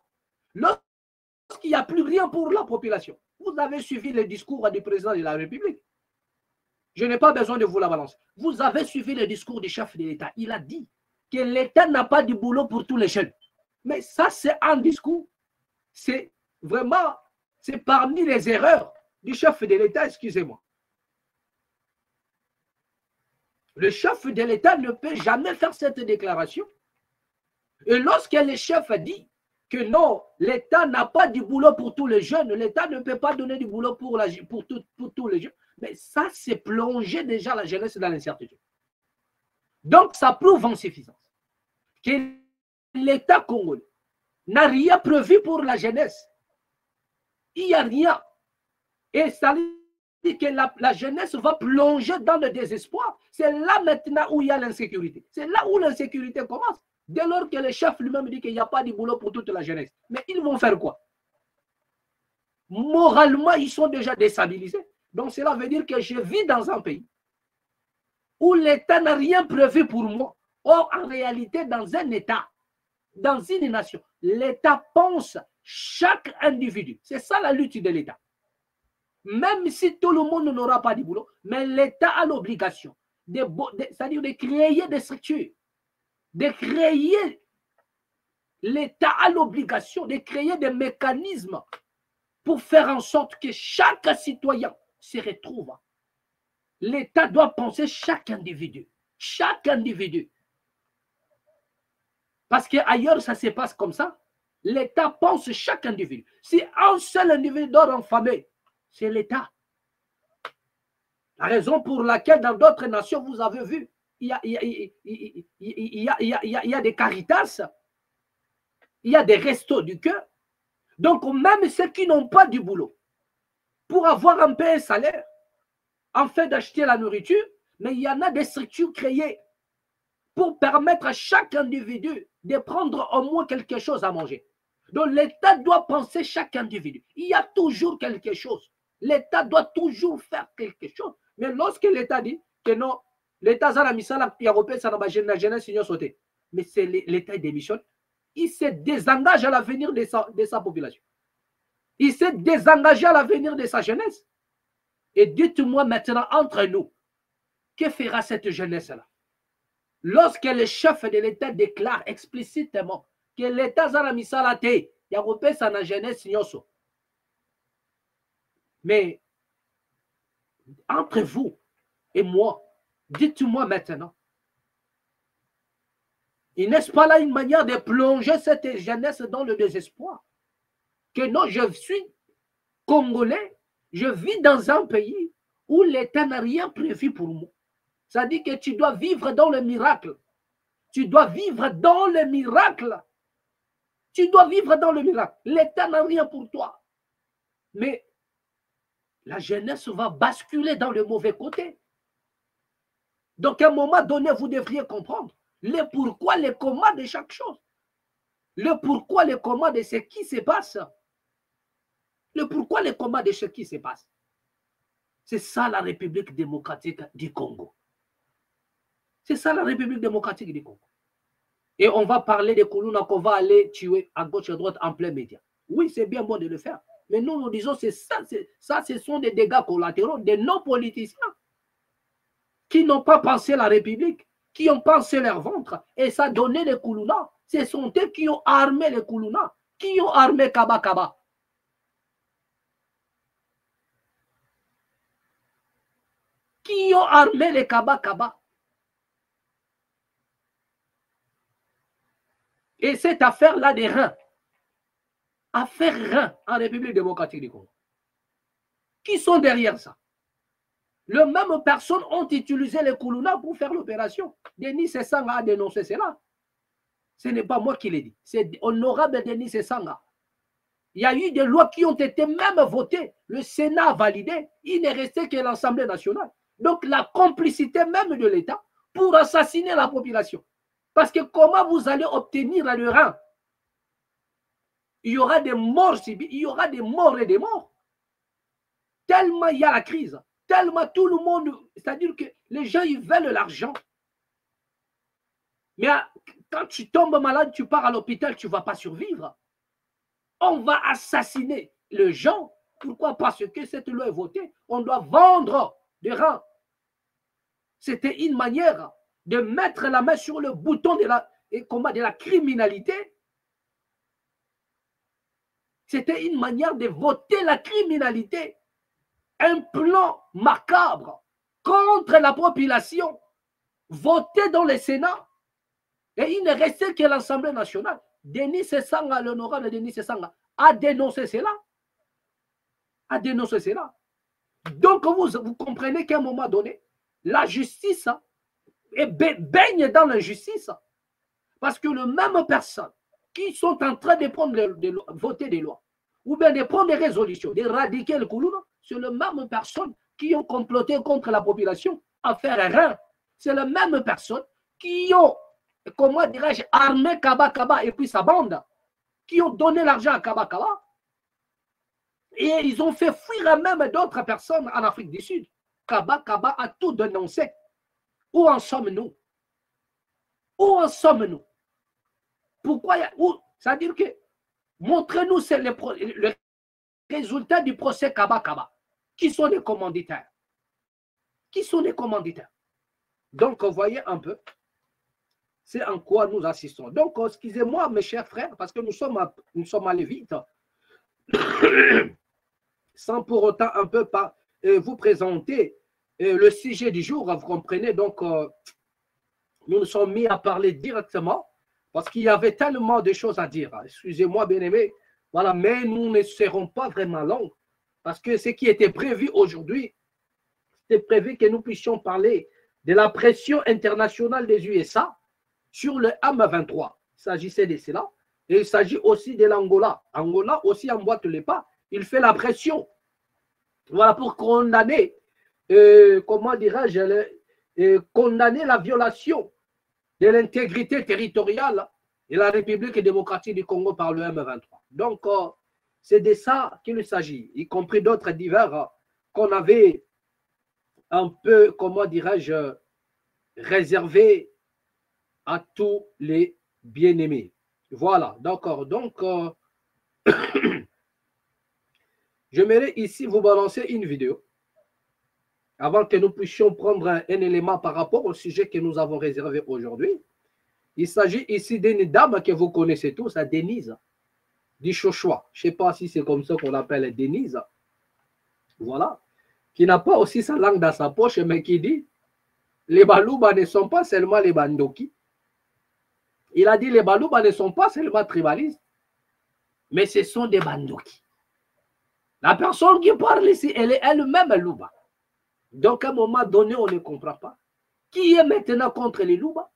lorsqu'il n'y a plus rien pour la population. Vous avez suivi le discours du président de la République. Je n'ai pas besoin de vous la balancer. Vous avez suivi le discours du chef de l'État. Il a dit que l'État n'a pas de boulot pour tous les jeunes. Mais ça, c'est un discours. C'est vraiment, c'est parmi les erreurs du chef de l'État, excusez-moi. Le chef de l'État ne peut jamais faire cette déclaration. Et lorsque le chef dit que non, l'État n'a pas de boulot pour tous les jeunes, l'État ne peut pas donner du boulot pour tous les jeunes, mais ça, c'est plonger déjà la jeunesse dans l'incertitude. Donc, ça prouve en suffisance que l'État congolais n'a rien prévu pour la jeunesse. Il n'y a rien. Et ça dit que la jeunesse va plonger dans le désespoir. C'est là maintenant où il y a l'insécurité. C'est là où l'insécurité commence. Dès lors que le chef lui-même dit qu'il n'y a pas de boulot pour toute la jeunesse. Mais ils vont faire quoi? Moralement, ils sont déjà déstabilisés. Donc cela veut dire que je vis dans un pays où l'État n'a rien prévu pour moi. Or, en réalité, dans un État, dans une nation, l'État pense chaque individu. C'est ça la lutte de l'État. Même si tout le monde n'aura pas de boulot, mais l'État a l'obligation c'est-à-dire de créer des structures, de créer, l'État a l'obligation de créer des mécanismes pour faire en sorte que chaque citoyen se retrouve. L'État doit penser chaque individu. Chaque individu. Parce qu'ailleurs, ça se passe comme ça. L'État pense chaque individu. Si un seul individu dort enfermé, c'est l'État. La raison pour laquelle dans d'autres nations, vous avez vu, il y a des caritas, il y a des restos du cœur. Donc, même ceux qui n'ont pas du boulot, pour avoir un peu un salaire, en fait d'acheter la nourriture, mais il y en a des structures créées pour permettre à chaque individu de prendre au moins quelque chose à manger. Donc l'État doit penser chaque individu. Il y a toujours quelque chose. L'État doit toujours faire quelque chose. Mais lorsque l'État dit que non, l'État a mis ça, il y a repris ça dans la jeunesse, mais c'est l'État démissionne, il se désengage à l'avenir de sa population. Il s'est désengagé à l'avenir de sa jeunesse. Et dites-moi maintenant, entre nous, que fera cette jeunesse-là? Lorsque le chef de l'État déclare explicitement que l'État a mis ça à la tête, il y a repris ça dans la jeunesse, mais entre vous et moi, dites-moi maintenant, il n'est-ce pas là une manière de plonger cette jeunesse dans le désespoir? Que non, je suis congolais, je vis dans un pays où l'État n'a rien prévu pour moi. Ça dit que tu dois vivre dans le miracle. Tu dois vivre dans le miracle. Tu dois vivre dans le miracle. L'État n'a rien pour toi. Mais la jeunesse va basculer dans le mauvais côté. Donc, à un moment donné, vous devriez comprendre le pourquoi, les comment de chaque chose. Le pourquoi, les comment de ce qui se passe. Le pourquoi, les comment de ce qui se passe. C'est ça la République démocratique du Congo. C'est ça la République démocratique du Congo. Et on va parler des Koulouna qu'on va aller tuer à gauche et à droite en plein média. Oui, c'est bien bon de le faire. Mais nous, nous disons, c'est ça, ce sont des dégâts collatéraux des non-politiciens qui n'ont pas pensé la République, qui ont pensé leur ventre. Et ça a donné les Koulouna. Ce sont eux qui ont armé les Koulouna, qui ont armé Kaba Kaba. Qui ont armé les Kaba Kaba. Et cette affaire-là des reins, affaire reins en République démocratique du Congo, qui sont derrière ça? Les mêmes personnes ont utilisé les Koulouna pour faire l'opération. Denis Sessanga a dénoncé cela. Ce n'est pas moi qui l'ai dit. C'est honorable Denis Sessanga. Il y a eu des lois qui ont été même votées. Le Sénat a validé. Il n'est resté que l'Assemblée nationale. Donc la complicité même de l'État pour assassiner la population. Parce que comment vous allez obtenir le rein? Il y aura des morts, il y aura des morts et des morts. Tellement il y a la crise. Tellement tout le monde, c'est-à-dire que les gens, ils veulent l'argent. Mais quand tu tombes malade, tu pars à l'hôpital, tu ne vas pas survivre. On va assassiner les gens. Pourquoi? Parce que cette loi est votée. On doit vendre des reins. C'était une manière de mettre la main sur le bouton de la criminalité. C'était une manière de voter la criminalité. Un plan macabre contre la population voté dans le Sénat. Et il ne restait que l'Assemblée nationale. Denis Sessanga, l'honorable Denis Sessanga, a dénoncé cela. A dénoncé cela. Donc vous comprenez qu'à un moment donné, la justice baigne dans l'injustice. Parce que les mêmes personnes qui sont en train de voter des lois, ou bien de prendre des résolutions, d'éradiquer le Koulouna, c'est les mêmes personnes qui ont comploté contre la population à faire rien. C'est les mêmes personnes qui ont, comment dirais-je, armé Kaba Kaba et puis sa bande, qui ont donné l'argent à Kaba Kaba. Et ils ont fait fuir même d'autres personnes en Afrique du Sud. Kaba Kaba a tout dénoncé. Où en sommes-nous? Où en sommes-nous? Pourquoi? C'est-à-dire que montrez-nous le résultat du procès Kaba Kaba. Qui sont les commanditaires? Qui sont les commanditaires? Donc, vous voyez un peu, c'est en quoi nous assistons. Donc, excusez-moi, mes chers frères, parce que nous sommes allés vite, sans pour autant un peu vous présenter le sujet du jour, vous comprenez. Donc, nous nous sommes mis à parler directement, parce qu'il y avait tellement de choses à dire. Excusez-moi, bien-aimés, voilà, mais nous ne serons pas vraiment longs. Parce que ce qui était prévu aujourd'hui, c'était prévu que nous puissions parler de la pression internationale des USA sur le M23. Il s'agissait de cela. Et il s'agit aussi de l'Angola. Angola aussi emboîte les pas. Il fait la pression. Voilà, pour condamner, comment dirais-je, condamner la violation de l'intégrité territoriale et la République démocratique du Congo par le M23. Donc, c'est de ça qu'il s'agit, y compris d'autres divers qu'on avait un peu, comment dirais-je, réservés à tous les bien-aimés. Voilà, d'accord. Donc, j'aimerais ici vous balancer une vidéo avant que nous puissions prendre un élément par rapport au sujet que nous avons réservé aujourd'hui. Il s'agit ici d'une dame que vous connaissez tous, Denise du Chochois. Je ne sais pas si c'est comme ça qu'on l'appelle Denise. Voilà. Qui n'a pas aussi sa langue dans sa poche, mais qui dit les Balouba ne sont pas seulement les Bandoki. Il a dit les Balouba ne sont pas seulement tribalistes, mais ce sont des Bandoki. La personne qui parle ici, elle est elle-même Louba. Donc, à un moment donné, on ne comprend pas. Qui est maintenant contre les Louba?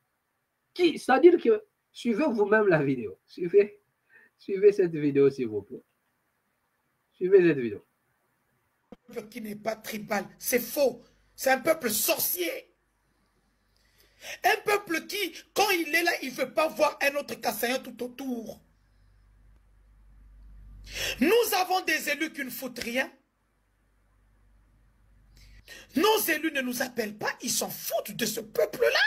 Qui? C'est-à-dire que, suivez vous-même la vidéo. Suivez cette vidéo, s'il vous plaît. Suivez cette vidéo. Un peuple qui n'est pas tribal, c'est faux. C'est un peuple sorcier. Un peuple qui, quand il est là, il ne veut pas voir un autre Kassaïen tout autour. Nous avons des élus qui ne foutent rien. Nos élus ne nous appellent pas, ils s'en foutent de ce peuple-là.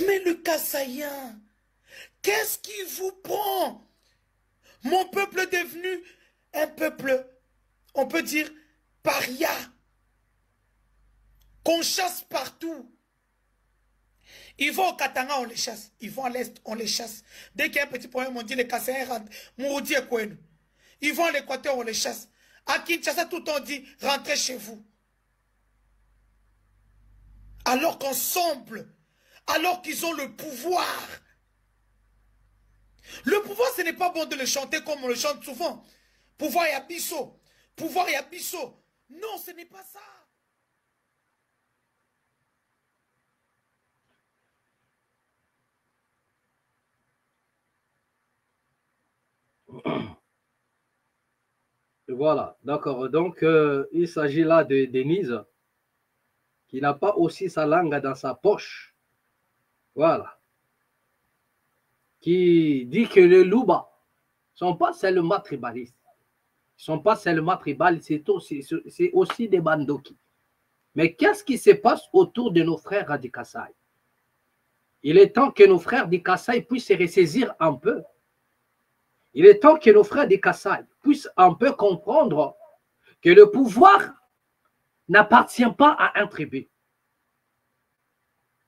Mais le Kassaïen, qu'est-ce qui vous prend? Mon peuple est devenu un peuple, on peut dire, paria, qu'on chasse partout. Ils vont au Katanga, on les chasse. Ils vont à l'Est, on les chasse. Dès qu'il y a un petit problème, on dit les Kassaïens rentrent. Moudi et Kouenou. Ils vont à l'Équateur, on les chasse. À Kinshasa, tout on dit, rentrez chez vous. Alors qu'ensemble, alors qu'ils ont le pouvoir. Le pouvoir, ce n'est pas bon de le chanter comme on le chante souvent. Pouvoir et abisso. Pouvoir et abisso. Non, ce n'est pas ça. Voilà, d'accord. Donc, il s'agit là de Denise, qui n'a pas aussi sa langue dans sa poche. Voilà. Qui dit que les Louba ne sont pas seulement tribalistes. Ils ne sont pas seulement tribalistes, c'est aussi des Bandoki. Mais qu'est-ce qui se passe autour de nos frères du Kasaï? Il est temps que nos frères du Kasaï puissent se ressaisir un peu. Il est temps que nos frères du Kasaï puissent un peu comprendre que le pouvoir n'appartient pas à un tribu.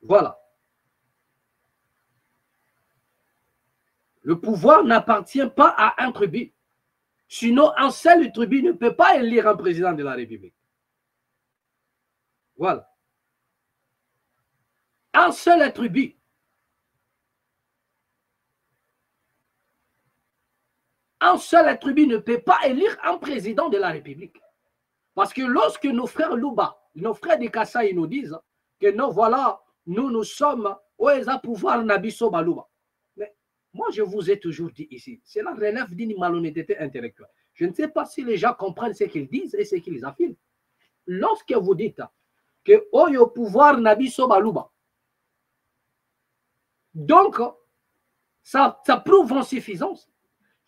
Voilà. Le pouvoir n'appartient pas à un tribu. Sinon, un seul tribu ne peut pas élire un président de la République. Voilà. Un seul tribu. Un seul tribu ne peut pas élire un président de la République. Parce que lorsque nos frères Louba, nos frères des Kasaï nous disent que non, voilà, nous sommes au pouvoir Nabiso Balouba. Mais moi, je vous ai toujours dit ici, cela relève d'une malhonnêteté intellectuelle. Je ne sais pas si les gens comprennent ce qu'ils disent et ce qu'ils affirment. Lorsque vous dites que au pouvoir Nabiso Balouba, donc, ça prouve en suffisance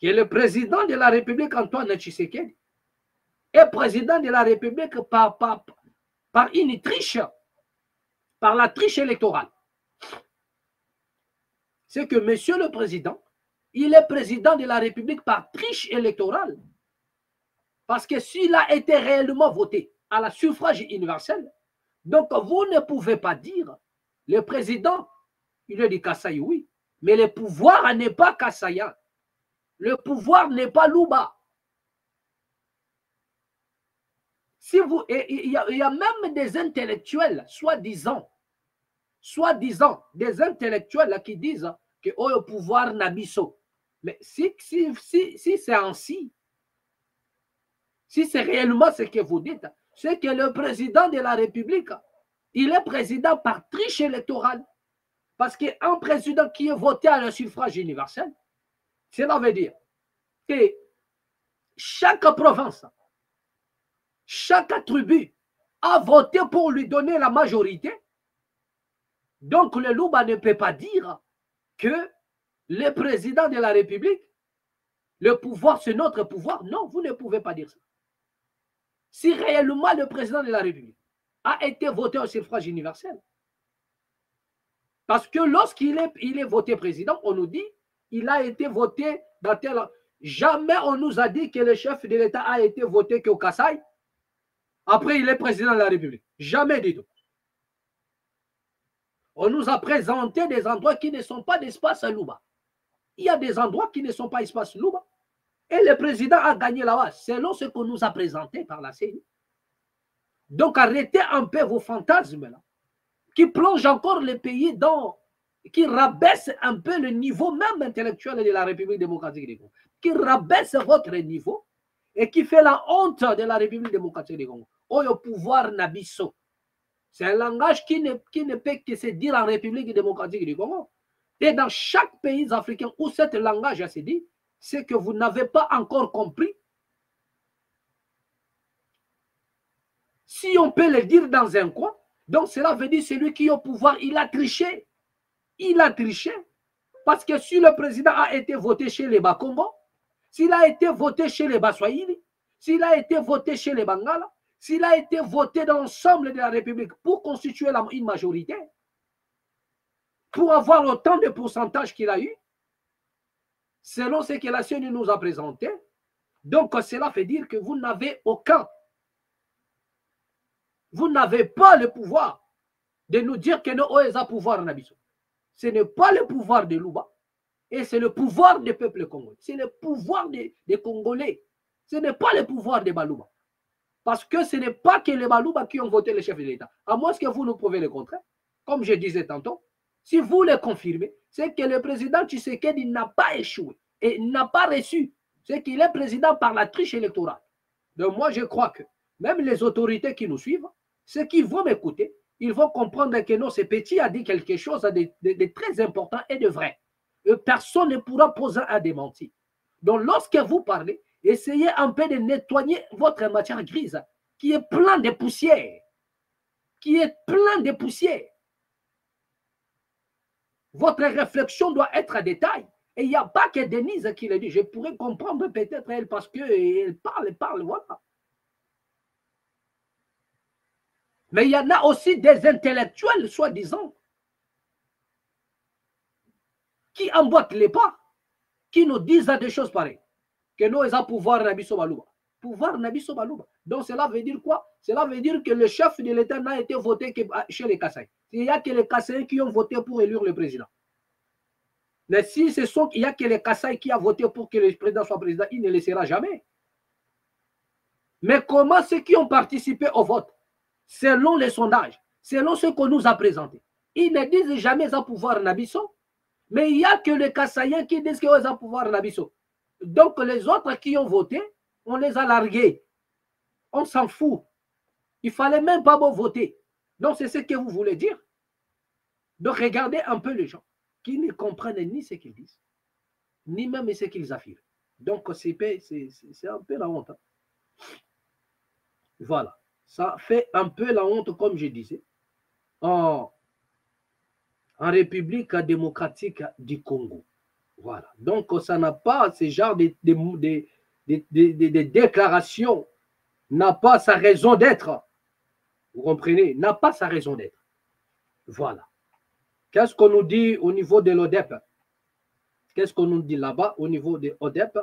que le président de la République, Antoine Tshisekedi, est président de la République par une triche, par la triche électorale. C'est que monsieur le président, il est président de la République par triche électorale. Parce que s'il a été réellement voté à la suffrage universel, donc vous ne pouvez pas dire le président, il est du Kasaï, oui, mais le pouvoir n'est pas Kassaïen. Le pouvoir n'est pas Louba. Si vous, il y a même des intellectuels, soi-disant, des intellectuels qui disent que le pouvoir Nabiso. Mais si c'est ainsi, si c'est réellement ce que vous dites, c'est que le président de la République, il est président par triche électorale. Parce qu'un président qui est voté à la suffrage universel, cela veut dire que chaque province, chaque tribu a voté pour lui donner la majorité. Donc le Louba ne peut pas dire que le président de la République, le pouvoir, c'est notre pouvoir. Non, vous ne pouvez pas dire ça. Si réellement le président de la République a été voté au suffrage universel, parce que lorsqu'il est voté président, on nous dit il a été voté dans tel... Jamais on nous a dit que le chef de l'État a été voté qu'au Kasaï. Après, il est président de la République. Jamais du tout. On nous a présenté des endroits qui ne sont pas d'espace Louba. Il y a des endroits qui ne sont pas espace Louba. Et le président a gagné là-bas, selon ce qu'on nous a présenté par la CENI. Donc, arrêtez un peu vos fantasmes là, qui plongent encore le pays dans, qui rabaissent un peu le niveau même intellectuel de la République démocratique du Congo, qui rabaisse votre niveau et qui fait la honte de la République démocratique du Congo. Au pouvoir Nabiso. C'est un langage qui ne peut que se dire en République démocratique du Congo. Et dans chaque pays africain où ce langage a se dit, c'est que vous n'avez pas encore compris. Si on peut le dire dans un coin, donc cela veut dire celui qui est au pouvoir, il a triché. Il a triché. Parce que si le président a été voté chez les Bakongo, s'il a été voté chez les Baswahili, s'il a été voté chez les Bangala, s'il a été voté dans l'ensemble de la République pour constituer une majorité, pour avoir autant de pourcentage qu'il a eu, selon ce que la CENI nous a présenté, donc cela veut dire que vous n'avez aucun. Vous n'avez pas le pouvoir de nous dire que nous avons pouvoir en Abisso. Ce n'est pas le pouvoir de Louba, et c'est le pouvoir du peuple congolais. C'est le pouvoir des Congolais. Ce n'est pas le pouvoir des Balouba. Parce que ce n'est pas que les Balouba qui ont voté le chef de l'État. À moins que vous nous prouvez le contraire. Comme je disais tantôt, si vous le confirmez, c'est que le président Tshisekedi n'a pas échoué et n'a pas reçu. C'est qu'il est président par la triche électorale. Donc moi, je crois que même les autorités qui nous suivent, ceux qui vont m'écouter, ils vont comprendre que non, ce petit a dit quelque chose de très important et de vrai. Et personne ne pourra poser un démenti. Donc lorsque vous parlez, essayez un peu de nettoyer votre matière grise qui est plein de poussière. Qui est plein de poussière. Votre réflexion doit être à détail. Et il n'y a pas que Denise qui le dit. Je pourrais comprendre peut-être elle parce qu'elle parle, voilà. Mais il y en a aussi des intellectuels, soi-disant, qui emboîtent les pas, qui nous disent des choses pareilles. Que nous avons pouvoir Nabiso Balouba. Pouvoir Nabiso Balouba. Donc cela veut dire quoi? Cela veut dire que le chef de l'État n'a été voté que chez les Kassai. Il n'y a que les Kassai qui ont voté pour élire le président. Mais si il n'y a que les Kassai qui ont voté pour que le président soit président, il ne le sera jamais. Mais comment ceux qui ont participé au vote, selon les sondages, selon ce qu'on nous a présenté, ils ne disent jamais à pouvoir Nabiso, mais il n'y a que les Kassaïens qui disent qu'ils ont pouvoir Nabiso. Donc les autres qui ont voté, on les a largués. On s'en fout. Il ne fallait même pas voter. Donc c'est ce que vous voulez dire. Donc regardez un peu les gens qui ne comprennent ni ce qu'ils disent, ni même ce qu'ils affirment. Donc c'est un peu la honte. Hein. Voilà. Ça fait un peu la honte, comme je disais, en République démocratique du Congo. Voilà. Donc, ça n'a pas ce genre de déclarations, n'a pas sa raison d'être. Vous comprenez? N'a pas sa raison d'être. Voilà. Qu'est-ce qu'on nous dit au niveau de l'ODEP? Qu'est-ce qu'on nous dit là-bas au niveau de l'ODEP?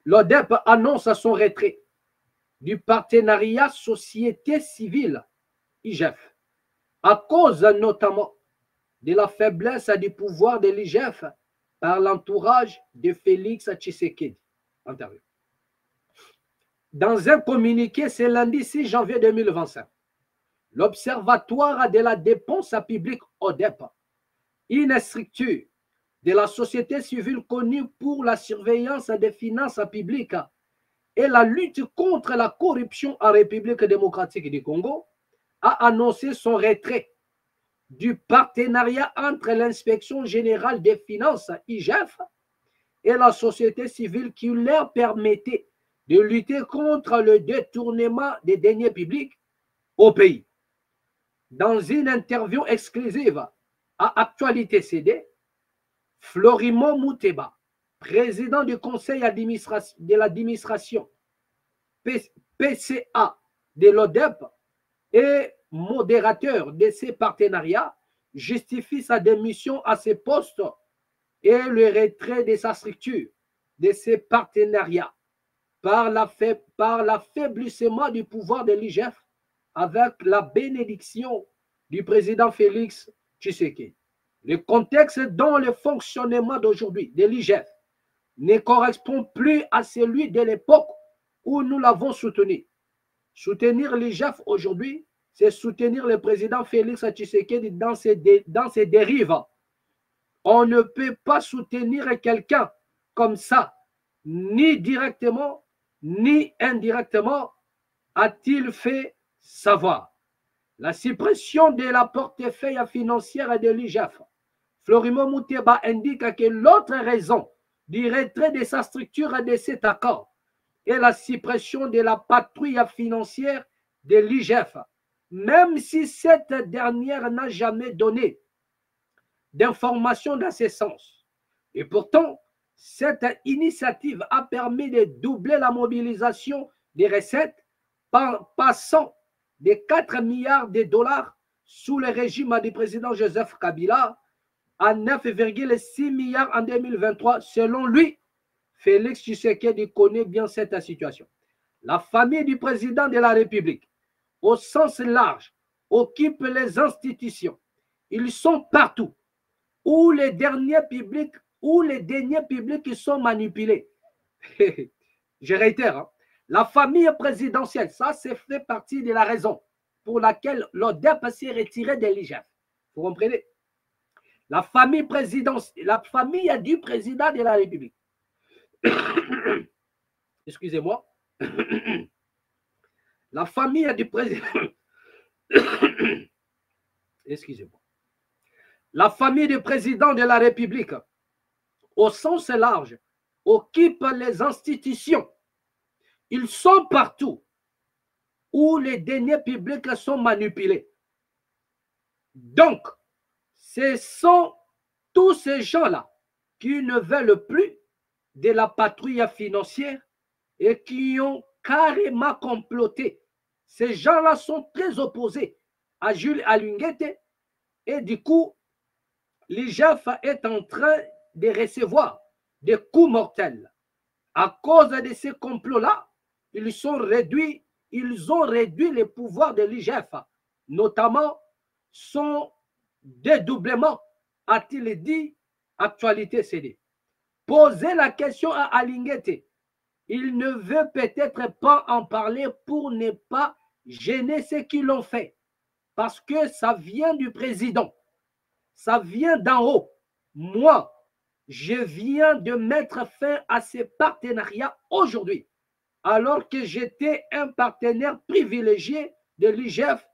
L'ODEP annonce son retrait du partenariat société civile IGF à cause notamment de la faiblesse du pouvoir de l'IGF par l'entourage de Félix Tshisekedi. Dans un communiqué, c'est lundi 6 janvier 2025, l'Observatoire de la dépense publique ODEP, une structure de la société civile connue pour la surveillance des finances publiques et la lutte contre la corruption en République démocratique du Congo, a annoncé son retrait du partenariat entre l'inspection générale des finances IGF et la société civile qui leur permettait de lutter contre le détournement des deniers publics au pays. Dans une interview exclusive à Actualité CD, Florimond Mouteba, président du conseil de l'administration PCA de l'ODEP et modérateur de ces partenariats, justifie sa démission à ses postes et le retrait de sa structure de ces partenariats par l'affaiblissement du pouvoir de l'IGF avec la bénédiction du président Félix Tshisekedi. Le contexte dans le fonctionnement d'aujourd'hui de l'IGF ne correspond plus à celui de l'époque où nous l'avons soutenu. Soutenir l'IGF aujourd'hui, c'est soutenir le président Félix Tshisekedi dans ses dérives. On ne peut pas soutenir quelqu'un comme ça, ni directement, ni indirectement, a-t-il fait savoir. La suppression de la portefeuille financière de l'IGF, Florimond Mouteba indique que l'autre raison du retrait de sa structure de cet accord est la suppression de la patrouille financière de l'IGF, même si cette dernière n'a jamais donné d'informations dans ce sens. Et pourtant, cette initiative a permis de doubler la mobilisation des recettes, passant de 4 milliards de dollars sous le régime du président Joseph Kabila à 9,6 milliards en 2023. Selon lui, Félix Tshisekedi connaît bien cette situation. La famille du président de la République, au sens large, occupe les institutions. Ils sont partout où les deniers publics sont manipulés. Je réitère, hein, la famille présidentielle, ça c'est fait partie de la raison pour laquelle l'ODEP s'est retiré de l'IGF. Vous comprenez? La famille présidentielle, la famille du président de la République. Excusez-moi. La famille du président. Excusez-moi. La famille du président de la République, au sens large, occupe les institutions. Ils sont partout où les deniers publics sont manipulés. Donc, ce sont tous ces gens-là qui ne veulent plus de la patrouille financière et qui ont carrément comploté. Ces gens-là sont très opposés à Jules Alunguete et du coup, l'IGF est en train de recevoir des coups mortels. À cause de ces complots-là, ils ont réduit les pouvoirs de l'IGF, notamment son dédoublement, a-t-il dit, Actualité CD. Poser la question à Alunguete, il ne veut peut-être pas en parler pour ne pas gêner ceux qui l'ont fait, parce que ça vient du président, ça vient d'en haut. Moi, je viens de mettre fin à ces partenariats aujourd'hui, alors que j'étais un partenaire privilégié de l'IGF.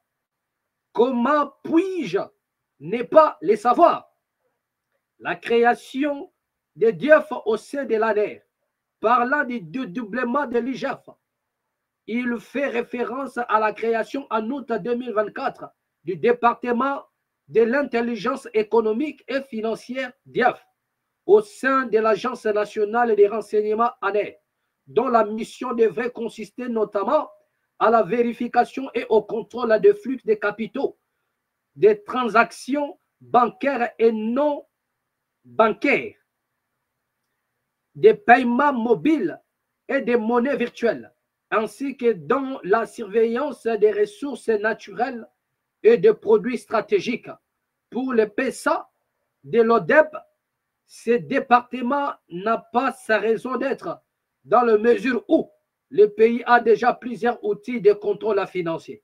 Comment puis-je ne pas le savoir? La création de DIEF au sein de l'ANER, parlant du dédoublement de l'IGF, il fait référence à la création en août 2024 du département de l'intelligence économique et financière DIEF au sein de l'Agence nationale des renseignements ANER, dont la mission devrait consister notamment à la vérification et au contrôle des flux de capitaux, des transactions bancaires et non bancaires, des paiements mobiles et des monnaies virtuelles, ainsi que dans la surveillance des ressources naturelles et des produits stratégiques. Pour le PSA de l'ODEP, ce département n'a pas sa raison d'être dans la mesure où le pays a déjà plusieurs outils de contrôle financier.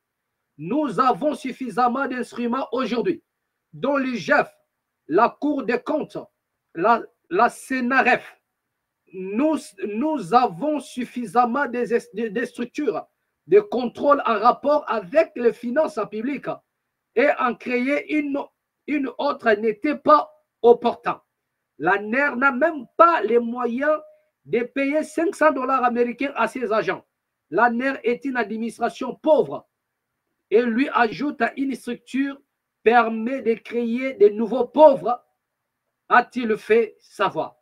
Nous avons suffisamment d'instruments aujourd'hui, dont l'IGF, la Cour des comptes, la CNRF. Nous avons suffisamment de structures de contrôle en rapport avec les finances publiques, et en créer une autre n'était pas opportun. La NER n'a même pas les moyens de payer 500 $ américains à ses agents. La NER est une administration pauvre. et lui ajoute une structure permet de créer de nouveaux pauvres, a-t-il fait savoir.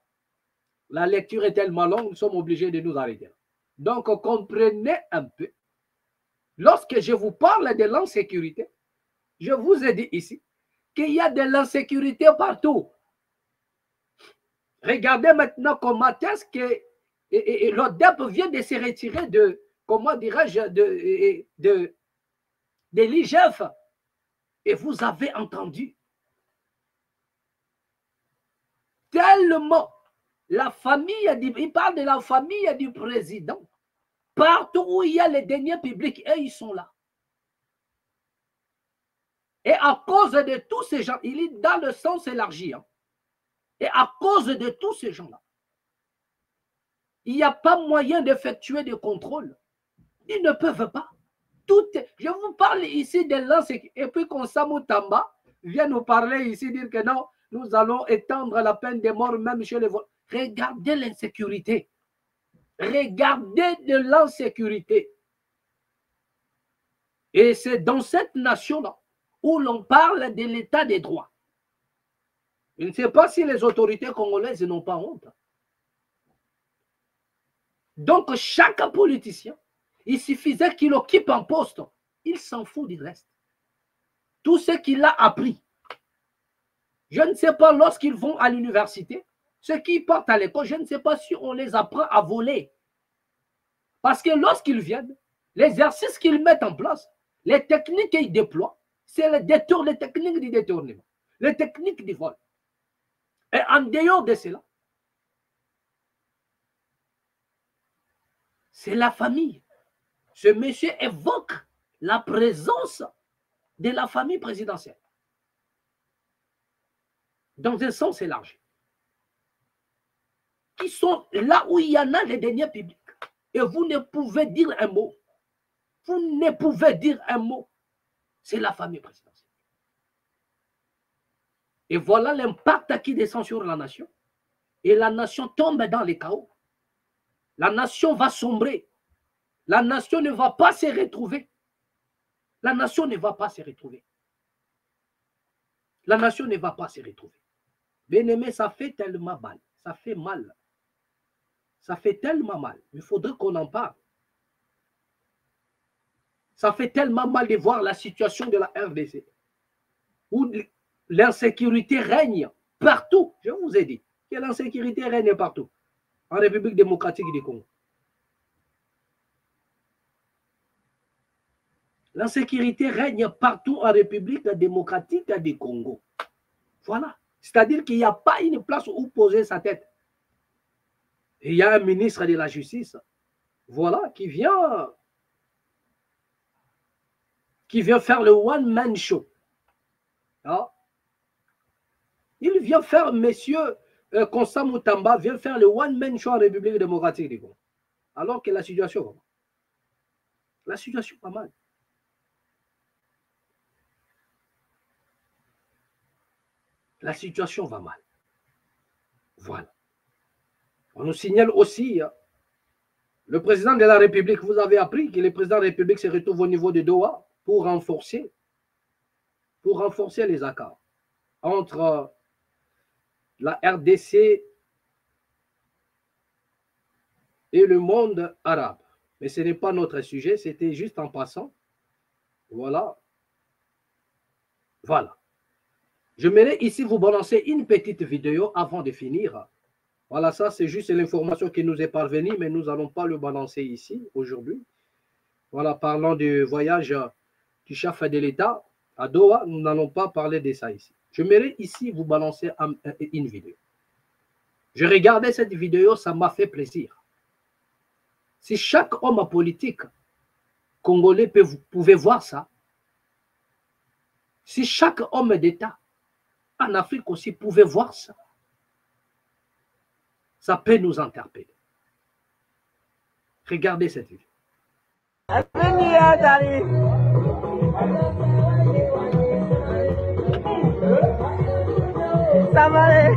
La lecture est tellement longue, nous sommes obligés de nous arrêter. Donc, comprenez un peu. Lorsque je vous parle de l'insécurité, je vous ai dit ici qu'il y a de l'insécurité partout. Regardez maintenant comment est-ce que l'ODEP vient de se retirer de, comment dirais-je, de l'IGF. Et vous avez entendu tellement la famille, il parle de la famille du président. Partout où il y a les deniers publics, et ils sont là. Et à cause de tous ces gens, il est dans le sens élargi. Hein. Et à cause de tous ces gens-là, il n'y a pas moyen d'effectuer des contrôles. Ils ne peuvent pas. Tout est, je vous parle ici de l'insécurité. Et puis Konsamou Tamba vient nous parler ici, dire que non, nous allons étendre la peine de mort même chez les voleurs. Regardez l'insécurité. Regardez de l'insécurité. Et c'est dans cette nation-là où l'on parle de l'état des droits. Je ne sais pas si les autorités congolaises n'ont pas honte. Donc, chaque politicien, il suffisait qu'il occupe un poste. Il s'en fout du reste. Tout ce qu'il a appris. Je ne sais pas lorsqu'ils vont à l'université, ceux qui partent à l'école, je ne sais pas si on les apprend à voler. Parce que lorsqu'ils viennent, l'exercice qu'ils mettent en place, les techniques qu'ils déploient, c'est les techniques du détournement, les techniques du vol. Et en dehors de cela, c'est la famille. Ce monsieur évoque la présence de la famille présidentielle. Dans un sens élargi. Qui sont là où il y en a les deniers publics. Et vous ne pouvez dire un mot. Vous ne pouvez dire un mot. C'est la famille présidentielle. Et voilà l'impact qui descend sur la nation. Et la nation tombe dans les chaos. La nation va sombrer. La nation ne va pas se retrouver. La nation ne va pas se retrouver. La nation ne va pas se retrouver. Bien-aimé, ça fait tellement mal. Ça fait mal. Ça fait tellement mal. Il faudrait qu'on en parle. Ça fait tellement mal de voir la situation de la RDC. Où l'insécurité règne partout. Je vous ai dit que l'insécurité règne partout. En République démocratique du Congo. L'insécurité règne partout en République démocratique du Congo. Voilà. C'est-à-dire qu'il n'y a pas une place où poser sa tête. Et il y a un ministre de la Justice, voilà, qui vient faire le one-man show. Ah. Il vient faire, monsieur Konsamou Tamba vient faire le one-man show en République démocratique du Congo. Alors que la situation va mal. La situation va mal. Voilà. On nous signale aussi, le président de la République, vous avez appris que le président de la République se retrouve au niveau de Doha pour renforcer les accords entre la RDC et le monde arabe. Mais ce n'est pas notre sujet, c'était juste en passant. Voilà. Voilà. Je voudrais ici vous balancer une petite vidéo avant de finir. Voilà, ça c'est juste l'information qui nous est parvenue, mais nous n'allons pas le balancer ici aujourd'hui. Voilà, parlant du voyage du chef de l'État à Doha, nous n'allons pas parler de ça ici. Je voudrais ici vous balancer une vidéo. Je regardais cette vidéo, ça m'a fait plaisir. Si chaque homme politique congolais pouvait voir ça, si chaque homme d'État en Afrique aussi pouvait voir ça, ça peut nous interpeller. Regardez cette vidéo. Ça va aller.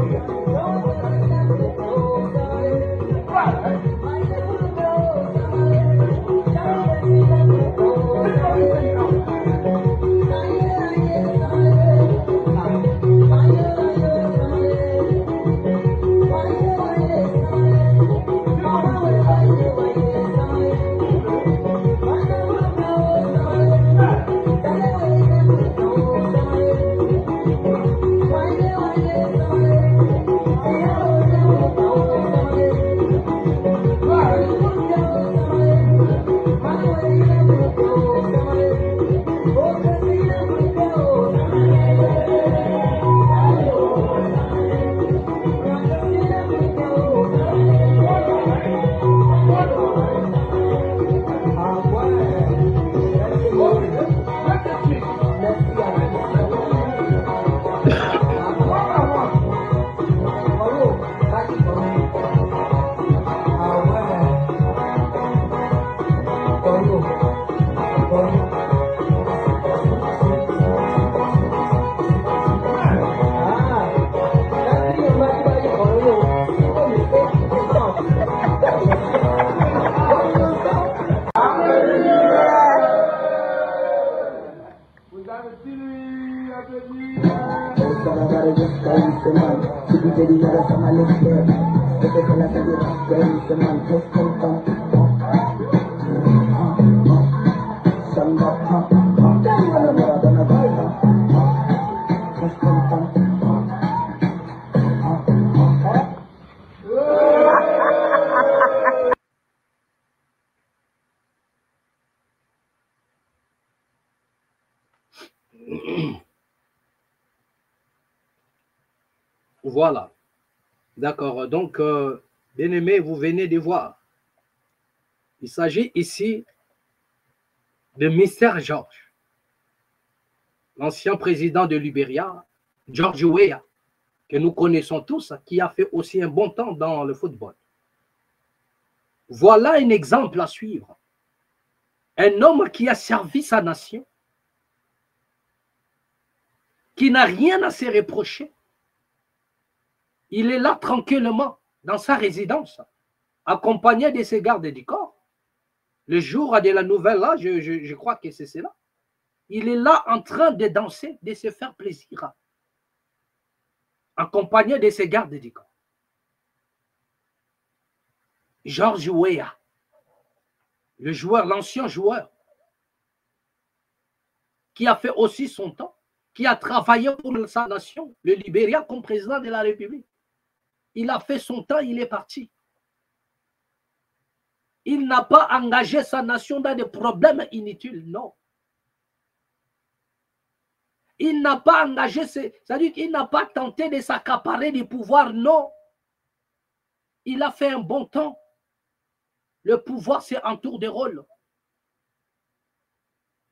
Voilà. D'accord. Donc, bien aimé, vous venez de voir. Il s'agit ici de Mr. George, l'ancien président de Libéria, George Weah, que nous connaissons tous, qui a fait aussi un bon temps dans le football. Voilà un exemple à suivre. Un homme qui a servi sa nation, qui n'a rien à se reprocher. Il est là tranquillement dans sa résidence, accompagné de ses gardes du corps. Le jour de la nouvelle, là, je crois que c'est cela. Il est là en train de danser, de se faire plaisir, accompagné de ses gardes du corps. George Weah, le joueur, l'ancien joueur, qui a fait aussi son temps, qui a travaillé pour sa nation, le Libéria, comme président de la République. Il a fait son temps, il est parti. Il n'a pas engagé sa nation dans des problèmes inutiles, non. Il n'a pas engagé, c'est-à-dire qu'il n'a pas tenté de s'accaparer du pouvoir, non. Il a fait un bon temps. Le pouvoir, c'est un tour de rôle.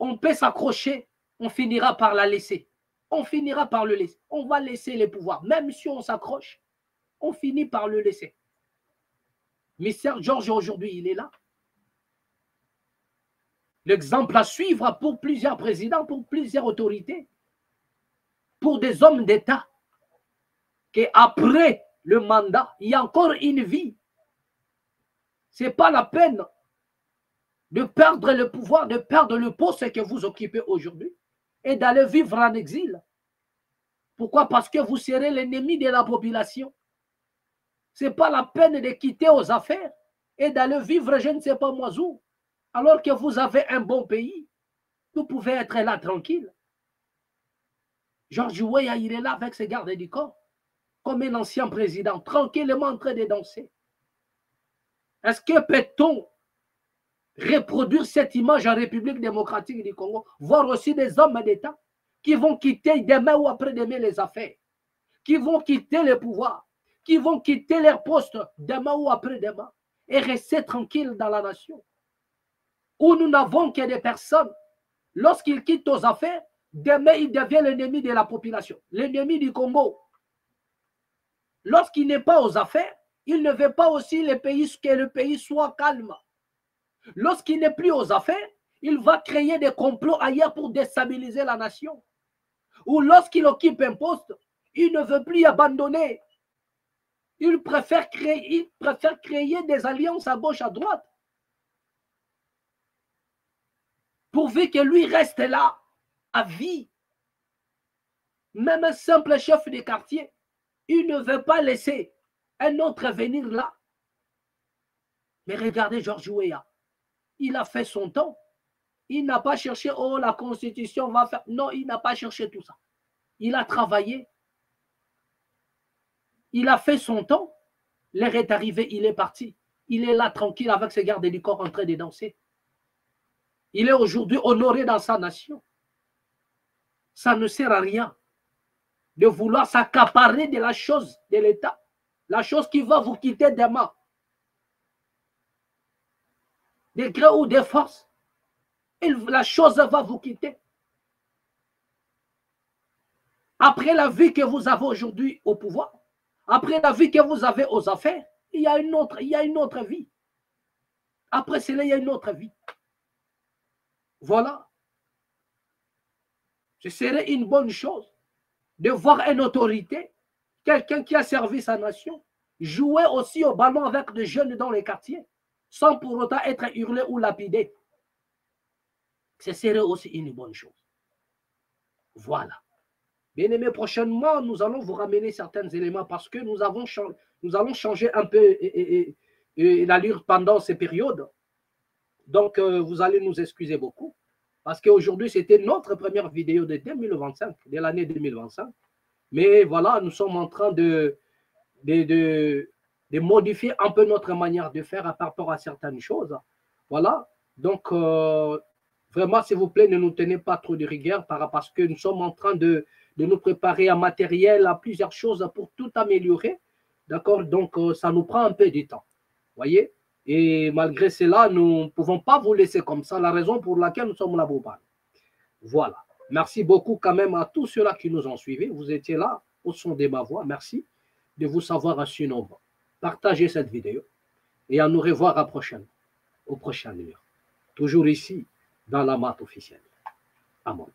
On peut s'accrocher, on finira par la laisser. On finira par le laisser. On va laisser le pouvoir. Même si on s'accroche, on finit par le laisser. Mr. George, aujourd'hui, il est là. L'exemple à suivre pour plusieurs présidents, pour plusieurs autorités, pour des hommes d'État, qu'après le mandat, il y a encore une vie. Ce n'est pas la peine de perdre le pouvoir, de perdre le poste que vous occupez aujourd'hui et d'aller vivre en exil. Pourquoi? Parce que vous serez l'ennemi de la population. Ce n'est pas la peine de quitter aux affaires et d'aller vivre je ne sais pas moi où. Alors que vous avez un bon pays, vous pouvez être là tranquille. George Weah, il est là avec ses gardes du corps, comme un ancien président, tranquillement en train de danser. Est-ce que peut-on reproduire cette image en République démocratique du Congo, voir aussi des hommes d'État qui vont quitter demain ou après-demain les affaires, qui vont quitter le pouvoir, qui vont quitter leur poste demain ou après-demain et rester tranquilles dans la nation, où nous n'avons que des personnes, lorsqu'ils quittent aux affaires, demain ils deviennent l'ennemi de la population, l'ennemi du Congo. Lorsqu'il n'est pas aux affaires, il ne veut pas aussi que le pays soit calme. Lorsqu'il n'est plus aux affaires, il va créer des complots ailleurs pour déstabiliser la nation. Ou lorsqu'il occupe un poste, il ne veut plus abandonner. Il préfère créer des alliances à gauche, à droite. Pourvu que lui reste là, à vie. Même un simple chef de quartier, il ne veut pas laisser un autre venir là. Mais regardez George Weah, il a fait son temps. Il n'a pas cherché, oh la constitution va faire. Non, il n'a pas cherché tout ça. Il a travaillé. Il a fait son temps. L'heure est arrivée, il est parti. Il est là tranquille avec ses gardes du corps en train de danser. Il est aujourd'hui honoré dans sa nation. Ça ne sert à rien de vouloir s'accaparer de la chose de l'État. La chose qui va vous quitter demain. De gré ou de force. La chose va vous quitter. Après la vie que vous avez aujourd'hui au pouvoir, après la vie que vous avez aux affaires, il y a une autre vie. Après cela, il y a une autre vie. Voilà. Ce serait une bonne chose de voir une autorité, quelqu'un qui a servi sa nation, jouer aussi au ballon avec des jeunes dans les quartiers, sans pour autant être hurlé ou lapidé. Ce serait aussi une bonne chose. Voilà. Bien aimé, prochainement, nous allons vous ramener certains éléments parce que nous allons changer un peu l'allure pendant ces périodes. Donc, vous allez nous excuser beaucoup parce qu'aujourd'hui, c'était notre première vidéo de 2025, de l'année 2025. Mais voilà, nous sommes en train de modifier un peu notre manière de faire par rapport à certaines choses. Voilà. Donc, vraiment, s'il vous plaît, ne nous tenez pas trop de rigueur parce que nous sommes en train de nous préparer un matériel, à plusieurs choses pour tout améliorer. D'accord? Donc, ça nous prend un peu de temps. Voyez? Et malgré cela, nous ne pouvons pas vous laisser comme ça, la raison pour laquelle nous sommes là pour parler. Voilà. Merci beaucoup quand même à tous ceux-là qui nous ont suivis. Vous étiez là au son de ma voix. Merci de vous savoir su nombreux. Partagez cette vidéo et à nous revoir au prochain numéro. Toujours ici, dans la mat officielle. Amen.